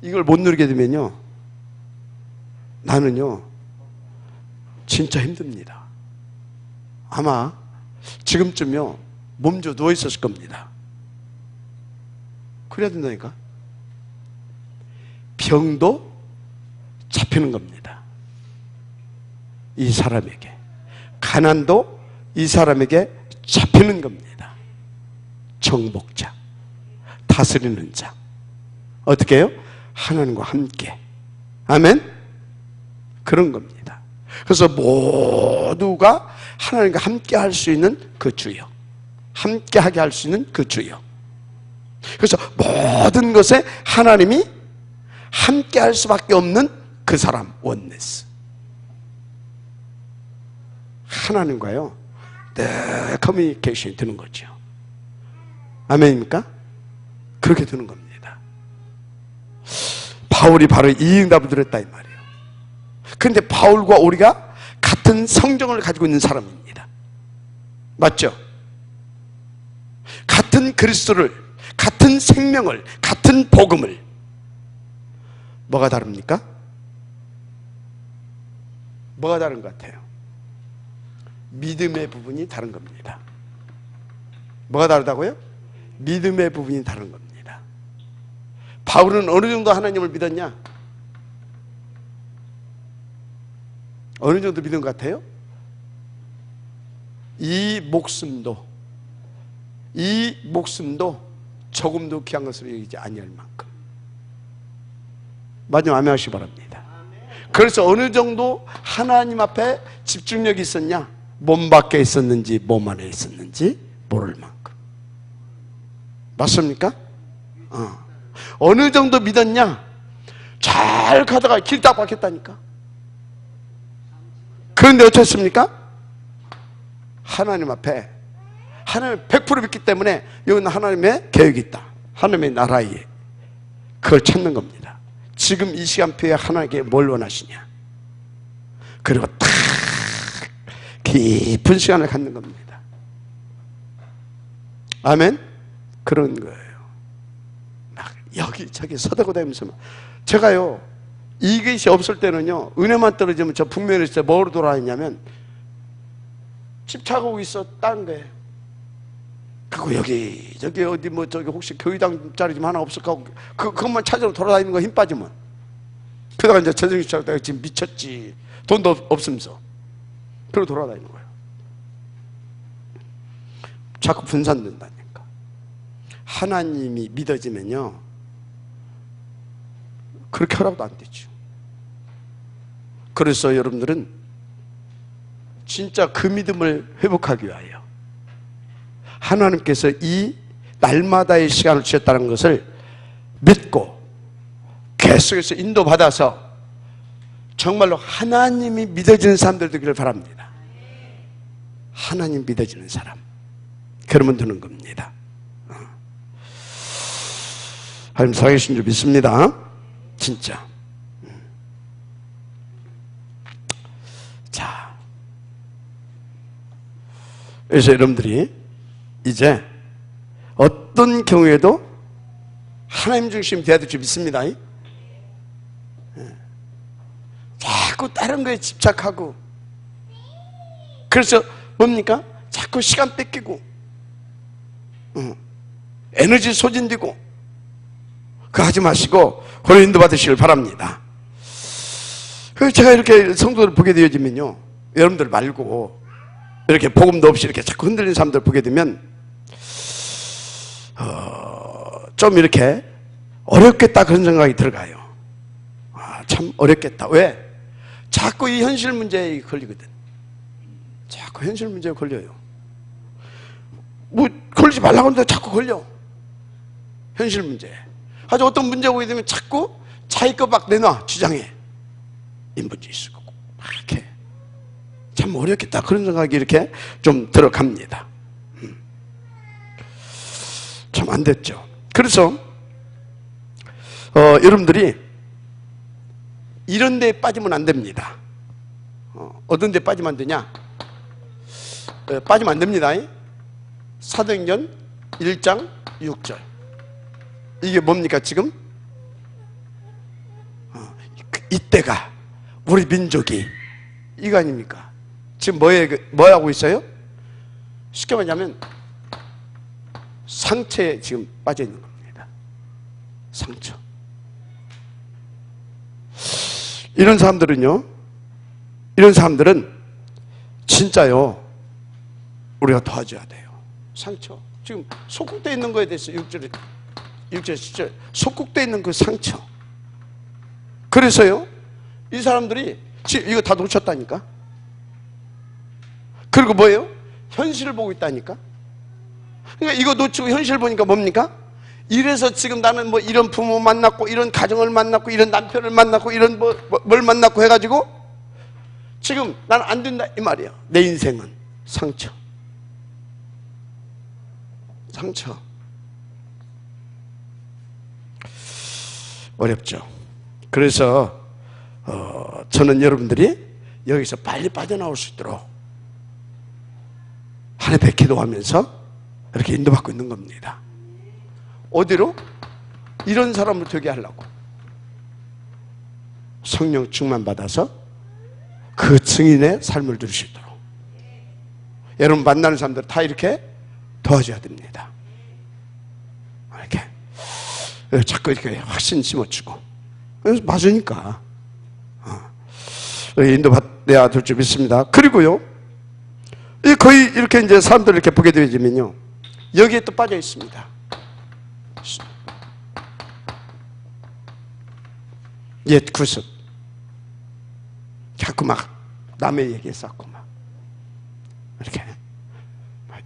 이걸 못 누리게 되면요, 나는요 진짜 힘듭니다. 아마 지금쯤요 몸져 누워 있었을 겁니다. 그래야 된다니까. 병도 잡히는 겁니다. 이 사람에게. 가난도 이 사람에게 잡히는 겁니다. 정복자, 다스리는 자. 어떻게 해요? 하나님과 함께. 아멘? 그런 겁니다. 그래서 모두가 하나님과 함께 할 수 있는 그 주여, 함께 하게 할 수 있는 그 주여. 그래서 모든 것에 하나님이 함께 할 수밖에 없는 그 사람, 원네스. 하나님과요 늘 커뮤니케이션이 되는 거죠. 아멘입니까? 그렇게 되는 겁니다. 바울이 바로 이 응답을 드렸다 이 말이에요. 그런데 바울과 우리가 같은 성정을 가지고 있는 사람입니다. 맞죠? 같은 그리스도를, 같은 생명을, 같은 복음을. 뭐가 다릅니까? 뭐가 다른 것 같아요? 믿음의 부분이 다른 겁니다. 뭐가 다르다고요? 믿음의 부분이 다른 겁니다. 바울은 어느 정도 하나님을 믿었냐? 어느 정도 믿은 것 같아요? 이 목숨도 조금도 귀한 것으로 여기지 아니할 만큼. 마지막 아멘 하시기 바랍니다. 그래서 어느 정도 하나님 앞에 집중력이 있었냐? 몸 밖에 있었는지 몸 안에 있었는지 모를 만큼. 맞습니까? 어느 정도 믿었냐? 잘 가다가 길 딱 막혔다니까. 그런데 어떻습니까? 하나님 앞에 하나님 100% 믿기 때문에 여기는 하나님의 계획이 있다. 하나님의 나라에 그걸 찾는 겁니다. 지금 이 시간표에 하나님께 뭘 원하시냐? 그리고 딱 깊은 시간을 갖는 겁니다. 아멘? 그런 거예요. 막 여기저기 서대고 다니면서 제가요 이것이 없을 때는요 은혜만 떨어지면 저 북면에 있을 때 뭐로 돌아다니냐면 집착하고 있었다는 거예요. 그리고 여기 저기 어디 뭐 저기 혹시 교회당 자리 좀 하나 없을까 하고 그것만 찾으러 돌아다니는 거 힘 빠지면 그러다가 이제 재정신차려 내가 지금 미쳤지 돈도 없으면서 그러고 돌아다니는 거예요. 자꾸 분산된다니까. 하나님이 믿어지면요 그렇게 하라고도 안 되죠. 그래서 여러분들은 진짜 그 믿음을 회복하기 위하여 하나님께서 이 날마다의 시간을 주셨다는 것을 믿고 계속해서 인도받아서 정말로 하나님이 믿어지는 사람들 되기를 바랍니다. 하나님 믿어지는 사람. 그러면 되는 겁니다. 하나님 살아계신 줄 믿습니다. 진짜. 자, 그래서 여러분들이 이제 어떤 경우에도 하나님 중심 돼야 될 줄 믿습니다. 자꾸 다른 거에 집착하고 그래서 뭡니까? 자꾸 시간 뺏기고 에너지 소진되고 그거 하지 마시고 그런 인도 받으시길 바랍니다. 그래서 제가 이렇게 성도들 보게 되어지면요 여러분들 말고 이렇게 복음도 없이 이렇게 자꾸 흔들리는 사람들 보게 되면 좀 이렇게 어렵겠다 그런 생각이 들어가요. 참 어렵겠다. 왜? 자꾸 이 현실 문제에 걸리거든. 자꾸 현실 문제에 걸려요. 뭐 걸리지 말라고 하는데 자꾸 걸려. 현실 문제. 아주 어떤 문제가 오게 되면 자꾸 자기 거 막 내놔, 주장해. 이 문제 있을 거고. 막 이렇게. 참 어렵겠다. 그런 생각이 이렇게 좀 들어갑니다. 참 안 됐죠. 그래서, 여러분들이 이런 데 빠지면 안 됩니다. 어떤 데 빠지면 안 되냐? 빠지면 안 됩니다. 사도행전 1장 6절. 이게 뭡니까 지금? 이때가 우리 민족이 이거 아닙니까? 지금 뭐 하고 있어요? 쉽게 말하면 상처에 지금 빠져 있는 겁니다. 상처. 이런 사람들은 진짜요, 우리가 도와줘야 돼요. 상처. 지금 속국돼 있는 거에 대해서 6절, 7절, 속국돼 있는 그 상처. 그래서요, 이 사람들이 지금 이거 다 놓쳤다니까? 그리고 뭐예요? 현실을 보고 있다니까? 그러니까 이거 놓치고 현실 보니까 뭡니까? 이래서 지금 나는 뭐 이런 부모 만났고, 이런 가정을 만났고, 이런 남편을 만났고, 이런 뭘 만났고 해가지고, 지금 나는 안 된다, 이 말이야. 내 인생은 상처. 상처. 어렵죠. 그래서 저는 여러분들이 여기서 빨리 빠져나올 수 있도록 하나님께 기도하면서 이렇게 인도받고 있는 겁니다. 어디로? 이런 사람을 되게 하려고. 성령 충만 받아서 그 증인의 삶을 누릴 수 있도록. 여러분 만나는 사람들 다 이렇게 도와줘야 됩니다. 이렇게 자꾸 이렇게 확신 심어주고. 그래서 맞으니까 인도받아야 될 줄 믿습니다. 그리고요, 거의 이렇게 이제 사람들 이렇게 보게 되어지면요, 여기에 또 빠져 있습니다. 옛 구습. 자꾸 막 남의 얘기 쌓고 막 이렇게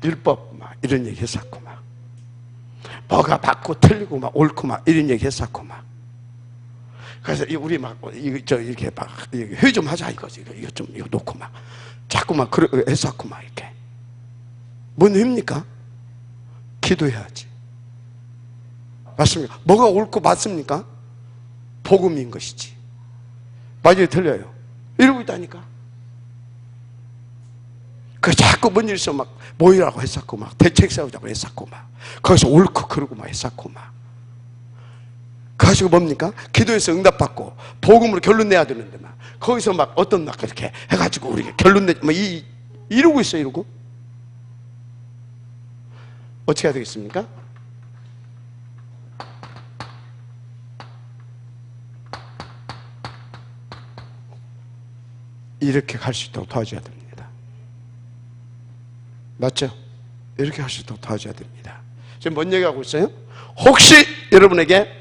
율법 막 이런 얘기 쌓고 막 뭐가 맞고 틀리고 막 옳고 막 이런 얘기 쌓고 막. 그래서 우리 막 이렇게 막 회의 좀 하자 이거지. 이거 좀 이거 놓고 막 자꾸 막 애쌓고 막 이렇게. 뭔 회입니까? 기도해야지. 맞습니까? 뭐가 옳고 맞습니까? 복음인 것이지. 맞아요, 틀려요. 이러고 있다니까. 그 자꾸 뭔 일 있어 막 모이라고 했었고 막 대책 세우자고 했었고 막 거기서 옳고 그러고 막 했었고 막. 가지고 뭡니까? 기도해서 응답받고 복음으로 결론 내야 되는데 막 거기서 막 어떤 막 그렇게 해가지고 우리가 결론 내 막 이러고 있어. 이러고 어떻게 해야 되겠습니까? 이렇게 갈 수 있도록 도와줘야 됩니다. 맞죠? 이렇게 할 수 있도록 도와줘야 됩니다. 지금 뭔 얘기하고 있어요? 혹시 여러분에게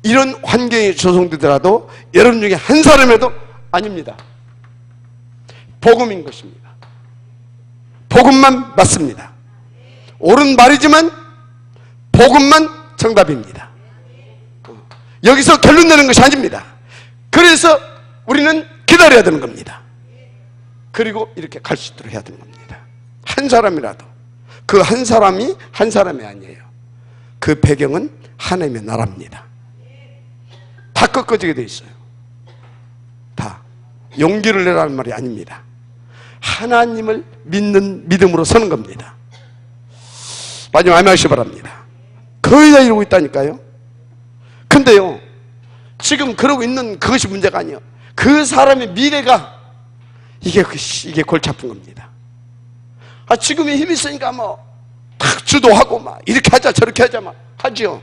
이런 환경이 조성되더라도 여러분 중에 한 사람이라도 아닙니다. 복음인 것입니다. 복음만 맞습니다. 옳은 말이지만 복음만 정답입니다. 여기서 결론 내는 것이 아닙니다. 그래서 우리는 기다려야 되는 겁니다. 그리고 이렇게 갈 수 있도록 해야 되는 겁니다. 한 사람이라도. 그 한 사람이 한 사람이 아니에요. 그 배경은 하나님의 나라입니다. 다 꺾어지게 돼 있어요. 다. 용기를 내라는 말이 아닙니다. 하나님을 믿는 믿음으로 서는 겁니다. 마지막 아멘하시기 바랍니다. 거의 다 이러고 있다니까요. 근데요, 지금 그러고 있는 그것이 문제가 아니에요. 그 사람의 미래가 이게 골치 아픈 겁니다. 지금의 힘이 있으니까 뭐 탁 주도하고 막 이렇게 하자 저렇게 하자 막 하죠.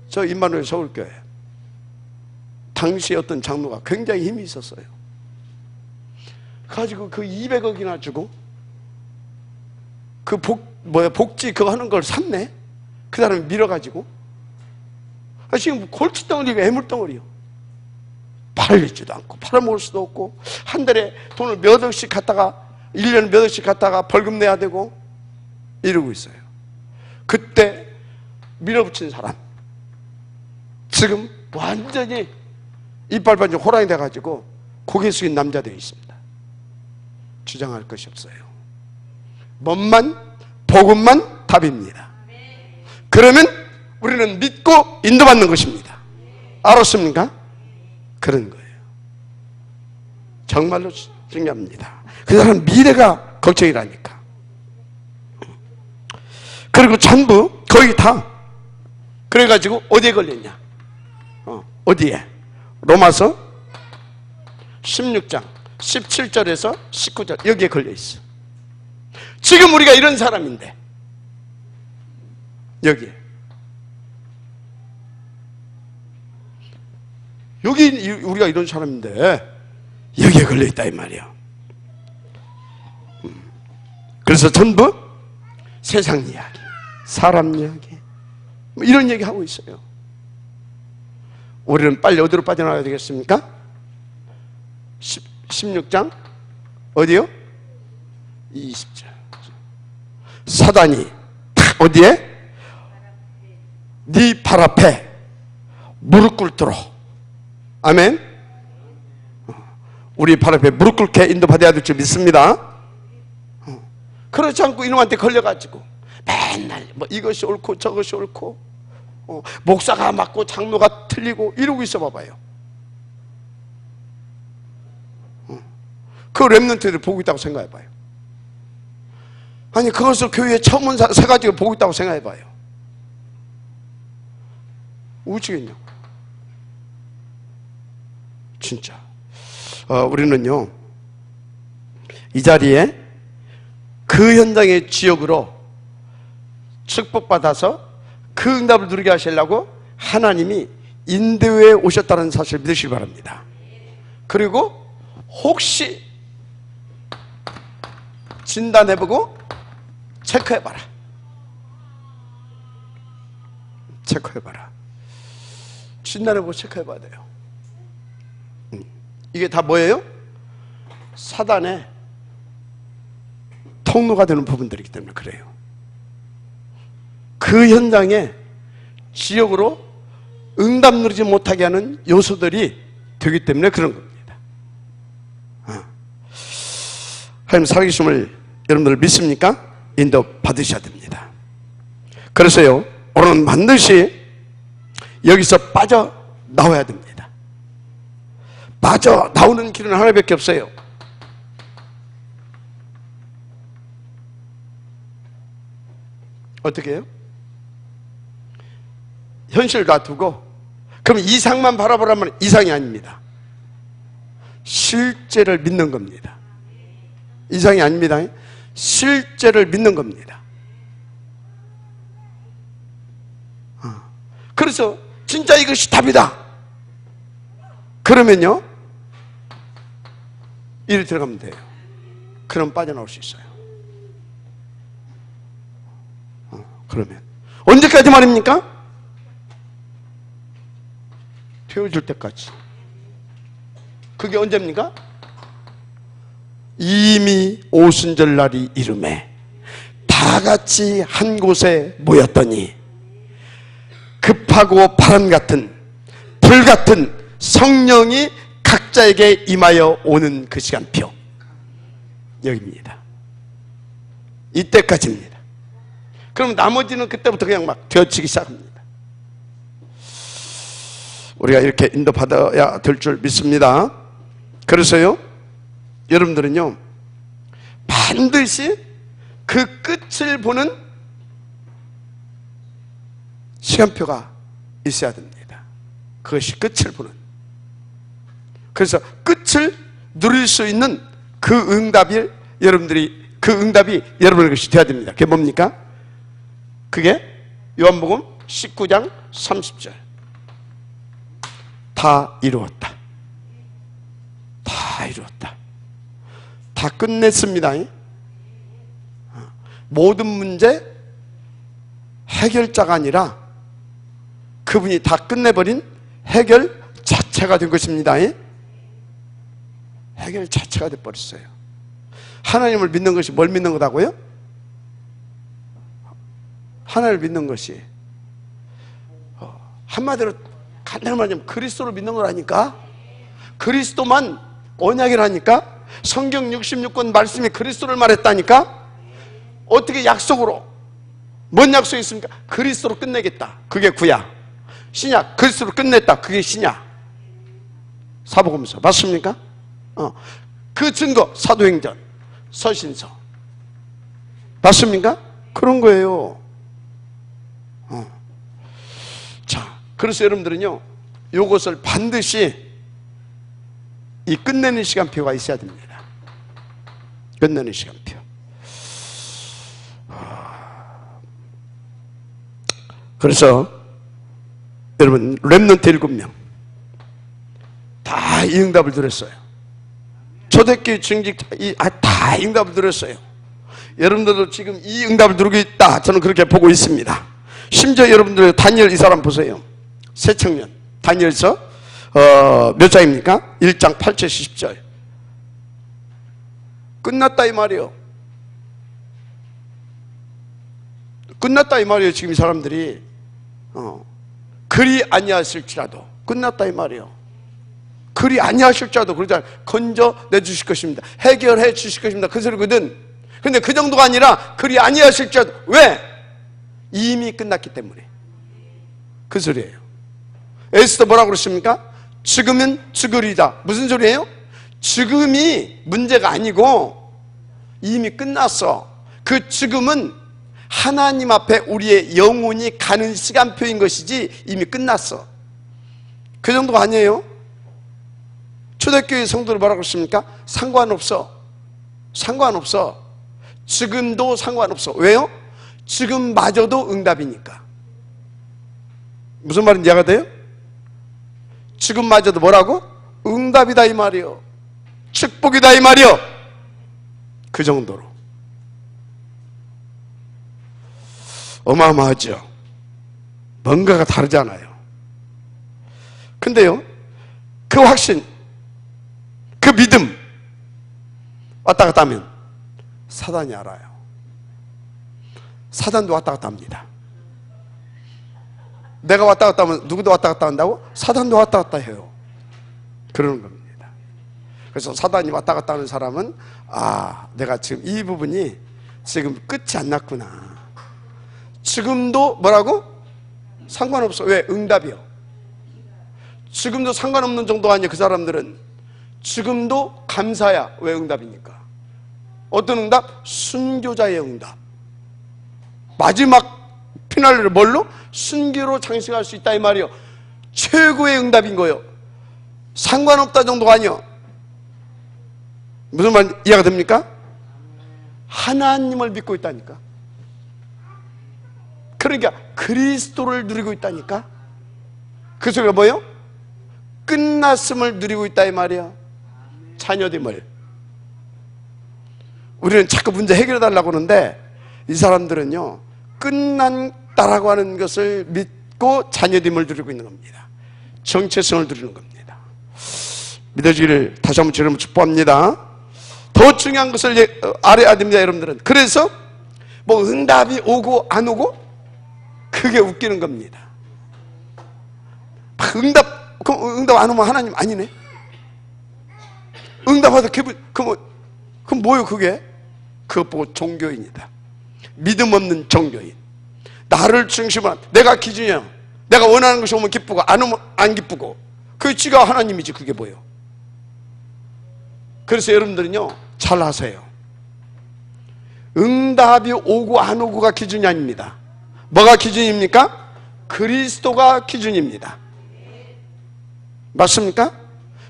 저 임마누엘 서울교회 당시에 어떤 장로가 굉장히 힘이 있었어요. 가지고 그 200억이나 주고 그 복지 그거 하는 걸 샀네. 그 사람이 밀어가지고 지금 골칫덩어리가 애물덩어리요. 팔리지도 않고 팔아먹을 수도 없고, 한 달에 돈을 몇 억씩 갖다가 1년에 몇 억씩 갖다가 벌금 내야 되고 이러고 있어요. 그때 밀어붙인 사람 지금 완전히 이빨 반지 호랑이 돼가지고 고개 숙인 남자들이 있습니다. 주장할 것이 없어요. 법만 복음만 답입니다. 그러면 우리는 믿고 인도받는 것입니다. 알았습니까? 그런 거예요. 정말로 중요합니다. 그 사람 미래가 걱정이라니까. 그리고 전부 거의 다 그래가지고 어디에 걸렸냐? 어디에? 로마서 16장 17절에서 19절 여기에 걸려있어. 지금 우리가 이런 사람인데 여기에 여기 우리가 이런 사람인데 여기에 걸려있다 이 말이야. 그래서 전부 세상 이야기, 사람 이야기 뭐 이런 얘기 하고 있어요. 우리는 빨리 어디로 빠져나가야 되겠습니까? 16장 어디요? 20절. 사단이 어디에? 네 발 앞에 무릎 꿇도록. 아멘. 우리 발 앞에 무릎 꿇게 인도받아야 될 줄 믿습니다. 그렇지 않고 이놈한테 걸려가지고 맨날 뭐 이것이 옳고 저것이 옳고 목사가 맞고 장로가 틀리고 이러고 있어 봐봐요. 그 랩런트들 보고 있다고 생각해봐요. 아니 그것을 교회에 처음 온 세 가지를 보고 있다고 생각해봐요. 우치겠냐고. 진짜 우리는요 이 자리에 그 현장의 지역으로 축복받아서 그 응답을 누리게 하시려고 하나님이 인도에 오셨다는 사실을 믿으시기 바랍니다. 그리고 혹시 진단해보고 체크해봐라. 체크해봐라. 진단해보고 체크해봐야 돼요. 이게 다 뭐예요? 사단의 통로가 되는 부분들이기 때문에 그래요. 그 현장에 지역으로 응답 누리지 못하게 하는 요소들이 되기 때문에 그런 겁니다. 하나님 살아계심을 여러분들 믿습니까? 인도 받으셔야 됩니다. 그래서요 오늘은 반드시 여기서 빠져나와야 됩니다. 빠져나오는 길은 하나밖에 없어요. 어떻게 해요? 현실을 놔두고 그럼 이상만 바라보라면 이상이 아닙니다. 실제를 믿는 겁니다. 이상이 아닙니다. 실제를 믿는 겁니다. 그래서 진짜 이것이 답이다 그러면요 이리 들어가면 돼요. 그럼 빠져나올 수 있어요. 그러면 언제까지 말입니까? 태워줄 때까지. 그게 언제입니까? 이미 오순절날이 이름에 다같이 한 곳에 모였더니 급하고 바람 같은 불 같은 성령이 각자에게 임하여 오는 그 시간표 여기입니다. 이때까지입니다. 그럼 나머지는 그때부터 그냥 막 되어치기 시작합니다. 우리가 이렇게 인도받아야 될 줄 믿습니다. 그래서요 여러분들은요 반드시 그 끝을 보는 시간표가 있어야 됩니다. 그것이 끝을 보는. 그래서 끝을 누릴 수 있는 그 응답이 여러분의 것이 되어야 됩니다. 그게 뭡니까? 그게 요한복음 19장 30절. 다 이루었다. 다 이루었다. 다 끝냈습니다. 모든 문제 해결자가 아니라 그분이 다 끝내버린 해결 자체가 된 것입니다. 해결 자체가 돼버렸어요. 하나님을 믿는 것이 뭘 믿는 거다고요? 하나님을 믿는 것이 한마디로 간단히 말하면 그리스도를 믿는 거라니까. 그리스도만 언약이라니까. 성경 66권 말씀이 그리스도를 말했다니까. 어떻게 약속으로, 뭔 약속이 있습니까? 그리스도로 끝내겠다, 그게 구약. 신약, 그리스도로 끝냈다, 그게 신약. 사복음서 맞습니까? 그 증거 사도행전, 서신서 맞습니까? 그런 거예요. 자, 그래서 여러분들은요, 요것을 반드시 이 끝내는 시간표가 있어야 됩니다. 끝내는 시간표. 그래서 여러분, 렘넌트 7명 다 이 응답을 들었어요. 초대교회 증직 다 응답을 들었어요. 여러분들도 지금 이 응답을 누리고 있다, 저는 그렇게 보고 있습니다. 심지어 여러분들 다니엘 이 사람 보세요. 새 청년 다니엘서 몇 장입니까? 1장 8절 10절. 끝났다 이 말이에요. 끝났다 이 말이에요. 지금 이 사람들이 그리 아니하실지라도 끝났다 이 말이에요. 그리 아니하실지라도 그러잖아요. 건져내 주실 것입니다. 해결해 주실 것입니다. 그 소리거든. 근데 그 정도가 아니라 그리 아니하실지라도. 왜? 이미 끝났기 때문에. 그 소리예요. 에스더 뭐라고 그러십니까? 죽으면 죽으리다. 무슨 소리예요? 죽음이 문제가 아니고 이미 끝났어. 그 죽음은 하나님 앞에 우리의 영혼이 가는 시간표인 것이지 이미 끝났어. 그 정도가 아니에요. 초대교회 성도를 뭐라고 그러십니까? 상관없어. 상관없어. 죽음도 상관없어. 왜요? 죽음마저도 응답이니까. 무슨 말인지 이해가 돼요? 죽음마저도 뭐라고? 응답이다 이 말이요. 축복이다 이 말이요. 그 정도로 어마어마하죠. 뭔가가 다르잖아요. 근데요, 그 확신, 그 믿음 왔다 갔다 하면 사단이 알아요. 사단도 왔다 갔다 합니다. 내가 왔다 갔다 하면 누구도 왔다 갔다 한다고? 사단도 왔다 갔다 해요. 그러는 겁니다. 그래서 사단이 왔다 갔다 하는 사람은 내가 지금 이 부분이 지금 끝이 안 났구나. 지금도 뭐라고? 상관없어. 왜? 응답이요. 지금도 상관없는 정도가 아니야. 그 사람들은 지금도 감사야. 왜? 응답이니까. 어떤 응답? 순교자의 응답. 마지막 피날레를 뭘로? 순교로 장식할 수 있다 이 말이요. 최고의 응답인 거예요. 상관없다 정도가 아니요. 무슨 말 이해가 됩니까? 하나님을 믿고 있다니까. 그러니까 그리스도를 누리고 있다니까. 그 소리가 뭐예요? 끝났음을 누리고 있다 이 말이야. 자녀됨을. 우리는 자꾸 문제 해결해 달라고 하는데 이 사람들은요, 끝났다라고 하는 것을 믿고 자녀됨을 누리고 있는 겁니다. 정체성을 누리는 겁니다. 믿어지기를 다시 한번 주님을 축복합니다. 더 중요한 것을 알아야 됩니다, 여러분들은. 그래서 뭐 응답이 오고 안 오고 그게 웃기는 겁니다. 응답 안 오면 하나님 아니네. 응답하다 기분, 그럼 뭐예요 그게? 그것 보고 종교인이다. 믿음 없는 종교인. 나를 중심으로 내가 기준이야. 내가 원하는 것이 오면 기쁘고 안 오면 안 기쁘고. 그게 지가 하나님이지. 그게 뭐예요? 그래서 여러분들은요, 잘 아세요. 응답이 오고 안 오고가 기준이 아닙니다. 뭐가 기준입니까? 그리스도가 기준입니다. 맞습니까?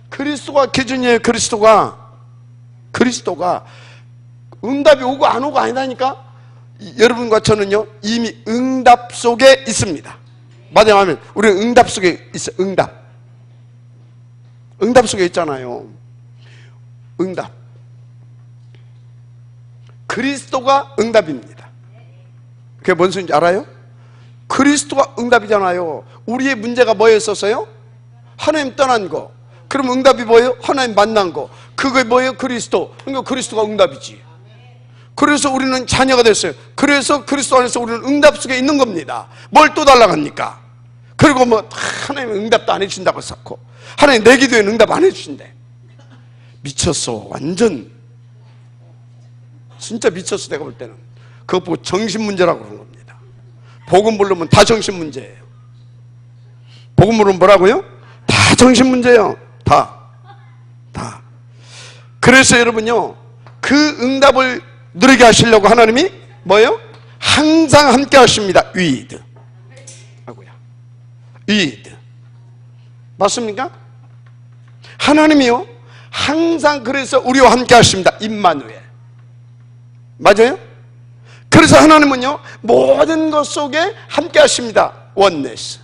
그리스도가 기준이에요. 그리스도가 응답이 오고 안 오고 아니다니까. 여러분과 저는요, 이미 응답 속에 있습니다. 말하자면 우리는 응답 속에 있어요. 응답 속에 있잖아요. 응답. 그리스도가 응답입니다. 그게 뭔 소리인지 알아요? 그리스도가 응답이잖아요. 우리의 문제가 뭐였었어요? 하나님 떠난 거. 그럼 응답이 뭐예요? 하나님 만난 거. 그게 뭐예요? 그리스도. 그러니까 그리스도가 응답이지. 그래서 우리는 자녀가 됐어요. 그래서 그리스도 안에서 우리는 응답 속에 있는 겁니다. 뭘 또 달라갑니까? 그리고 뭐 하나님은 응답도 안 해주신다고 쌓고, 하나님 내 기도에는 응답 안 해주신대. 미쳤어. 완전 진짜 미쳤어. 내가 볼 때는 그거 보고 정신문제라고 그러는 겁니다. 복음 모르면 다 정신문제예요. 복음 모르면 뭐라고요? 다 정신문제예요. 다. 그래서 여러분요, 그 응답을 누리게 하시려고 하나님이 뭐예요? 항상 함께 하십니다. 위드. 아이고야. 위드. 맞습니까? 하나님이요, 항상 그래서 우리와 함께 하십니다. 임마누엘. 맞아요? 그래서 하나님은요, 모든 것 속에 함께 하십니다. 원네스.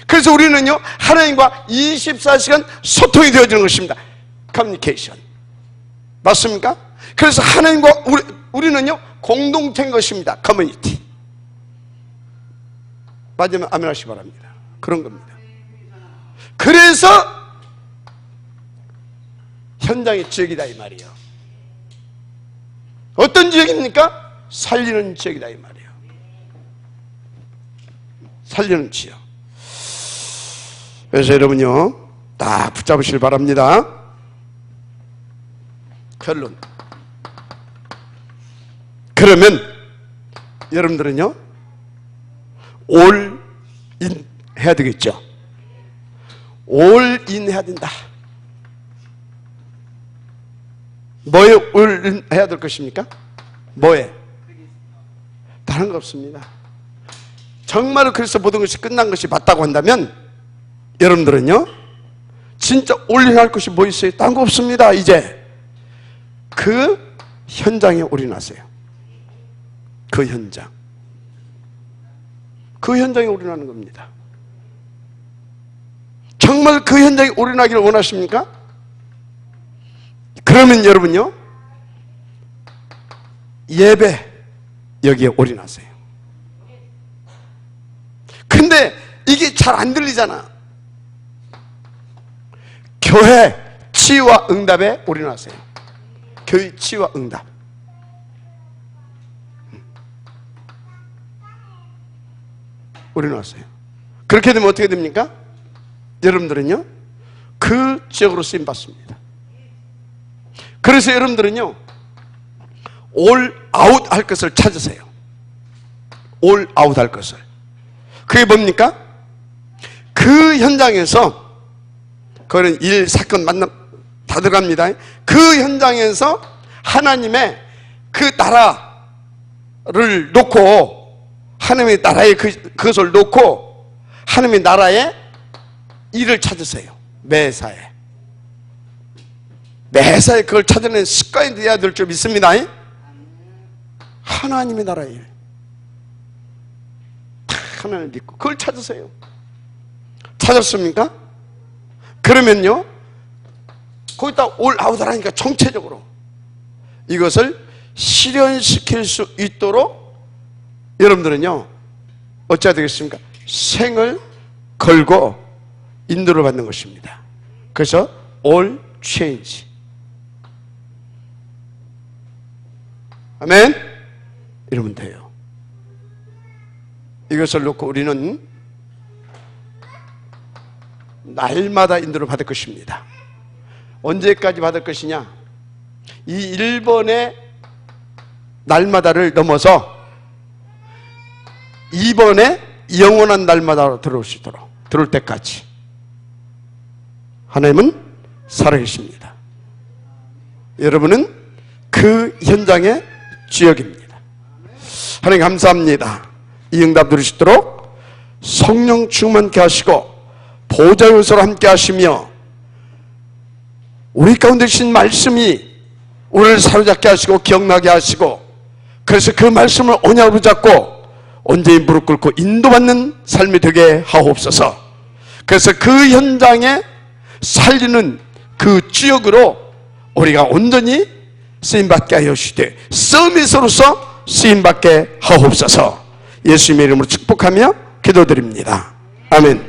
그래서 우리는요, 하나님과 24시간 소통이 되어지는 것입니다. 커뮤니케이션. 맞습니까? 그래서 하나님과 우리는요, 공동체인 것입니다. 커뮤니티. 맞으면 아멘 하시기 바랍니다. 그런 겁니다. 그래서 현장의 지역이다 이 말이에요. 어떤 지역입니까? 살리는 지역이다 이 말이에요. 살리는 지역. 그래서 여러분요, 딱 붙잡으시길 바랍니다. 결론. 그러면 여러분들은요, 올인 해야 되겠죠. 올인 해야 된다. 뭐에 올인 해야 될 것입니까? 뭐에? 다른 거 없습니다. 정말로 그래서 모든 것이 끝난 것이 맞다고 한다면 여러분들은요, 진짜 올인할 것이 뭐 있어요? 딴 거 없습니다. 이제 그 현장에 올인하세요. 그 현장. 그 현장에 올인하는 겁니다. 정말 그 현장에 올인하기를 원하십니까? 그러면 여러분요, 예배 여기에 올인하세요. 근데 이게 잘 안 들리잖아. 교회 치유와 응답에 올인하세요. 교회 치유와 응답. 올인하세요. 그렇게 되면 어떻게 됩니까? 여러분들은요, 그 지역으로 쓰임 받습니다. 그래서 여러분들은요, 올 아웃 할 것을 찾으세요. 올 아웃 할 것을. 그게 뭡니까? 그 현장에서, 그거는 일, 사건, 만남 다 들어갑니다. 그 현장에서 하나님의 그 나라를 놓고, 하나님의 나라에 그것을 놓고 하나님의 나라의 일을 찾으세요. 매사에. 매사에 그걸 찾아내는 습관이 되어야 될 줄 믿습니다. 하나님의 나라의 일. 하나님을 믿고 그걸 찾으세요. 찾았습니까? 그러면요, 거기다 올 아웃 하니까 정체적으로 이것을 실현시킬 수 있도록 여러분들은요, 어찌해야 되겠습니까? 생을 걸고 인도를 받는 것입니다. 그래서 all change. 아멘? 이러면 돼요. 이것을 놓고 우리는 날마다 인도를 받을 것입니다. 언제까지 받을 것이냐? 이 1번의 날마다를 넘어서 2번에 영원한 날마다 들어올 수 있도록, 들어올 때까지 하나님은 살아계십니다. 여러분은 그 현장의 주역입니다. 하나님 감사합니다. 이 응답 누리시도록 성령 충만케 하시고 보좌의 요소로 함께 하시며 우리 가운데 계신 말씀이 우리를 사로잡게 하시고 기억나게 하시고, 그래서 그 말씀을 언약으로 잡고 온전히 무릎 꿇고 인도받는 삶이 되게 하옵소서. 그래서 그 현장에 살리는 그 주역으로 우리가 온전히 쓰임받게 하여 주시되 서밋으로서 쓰임받게 하옵소서. 예수님의 이름으로 축복하며 기도드립니다. 아멘.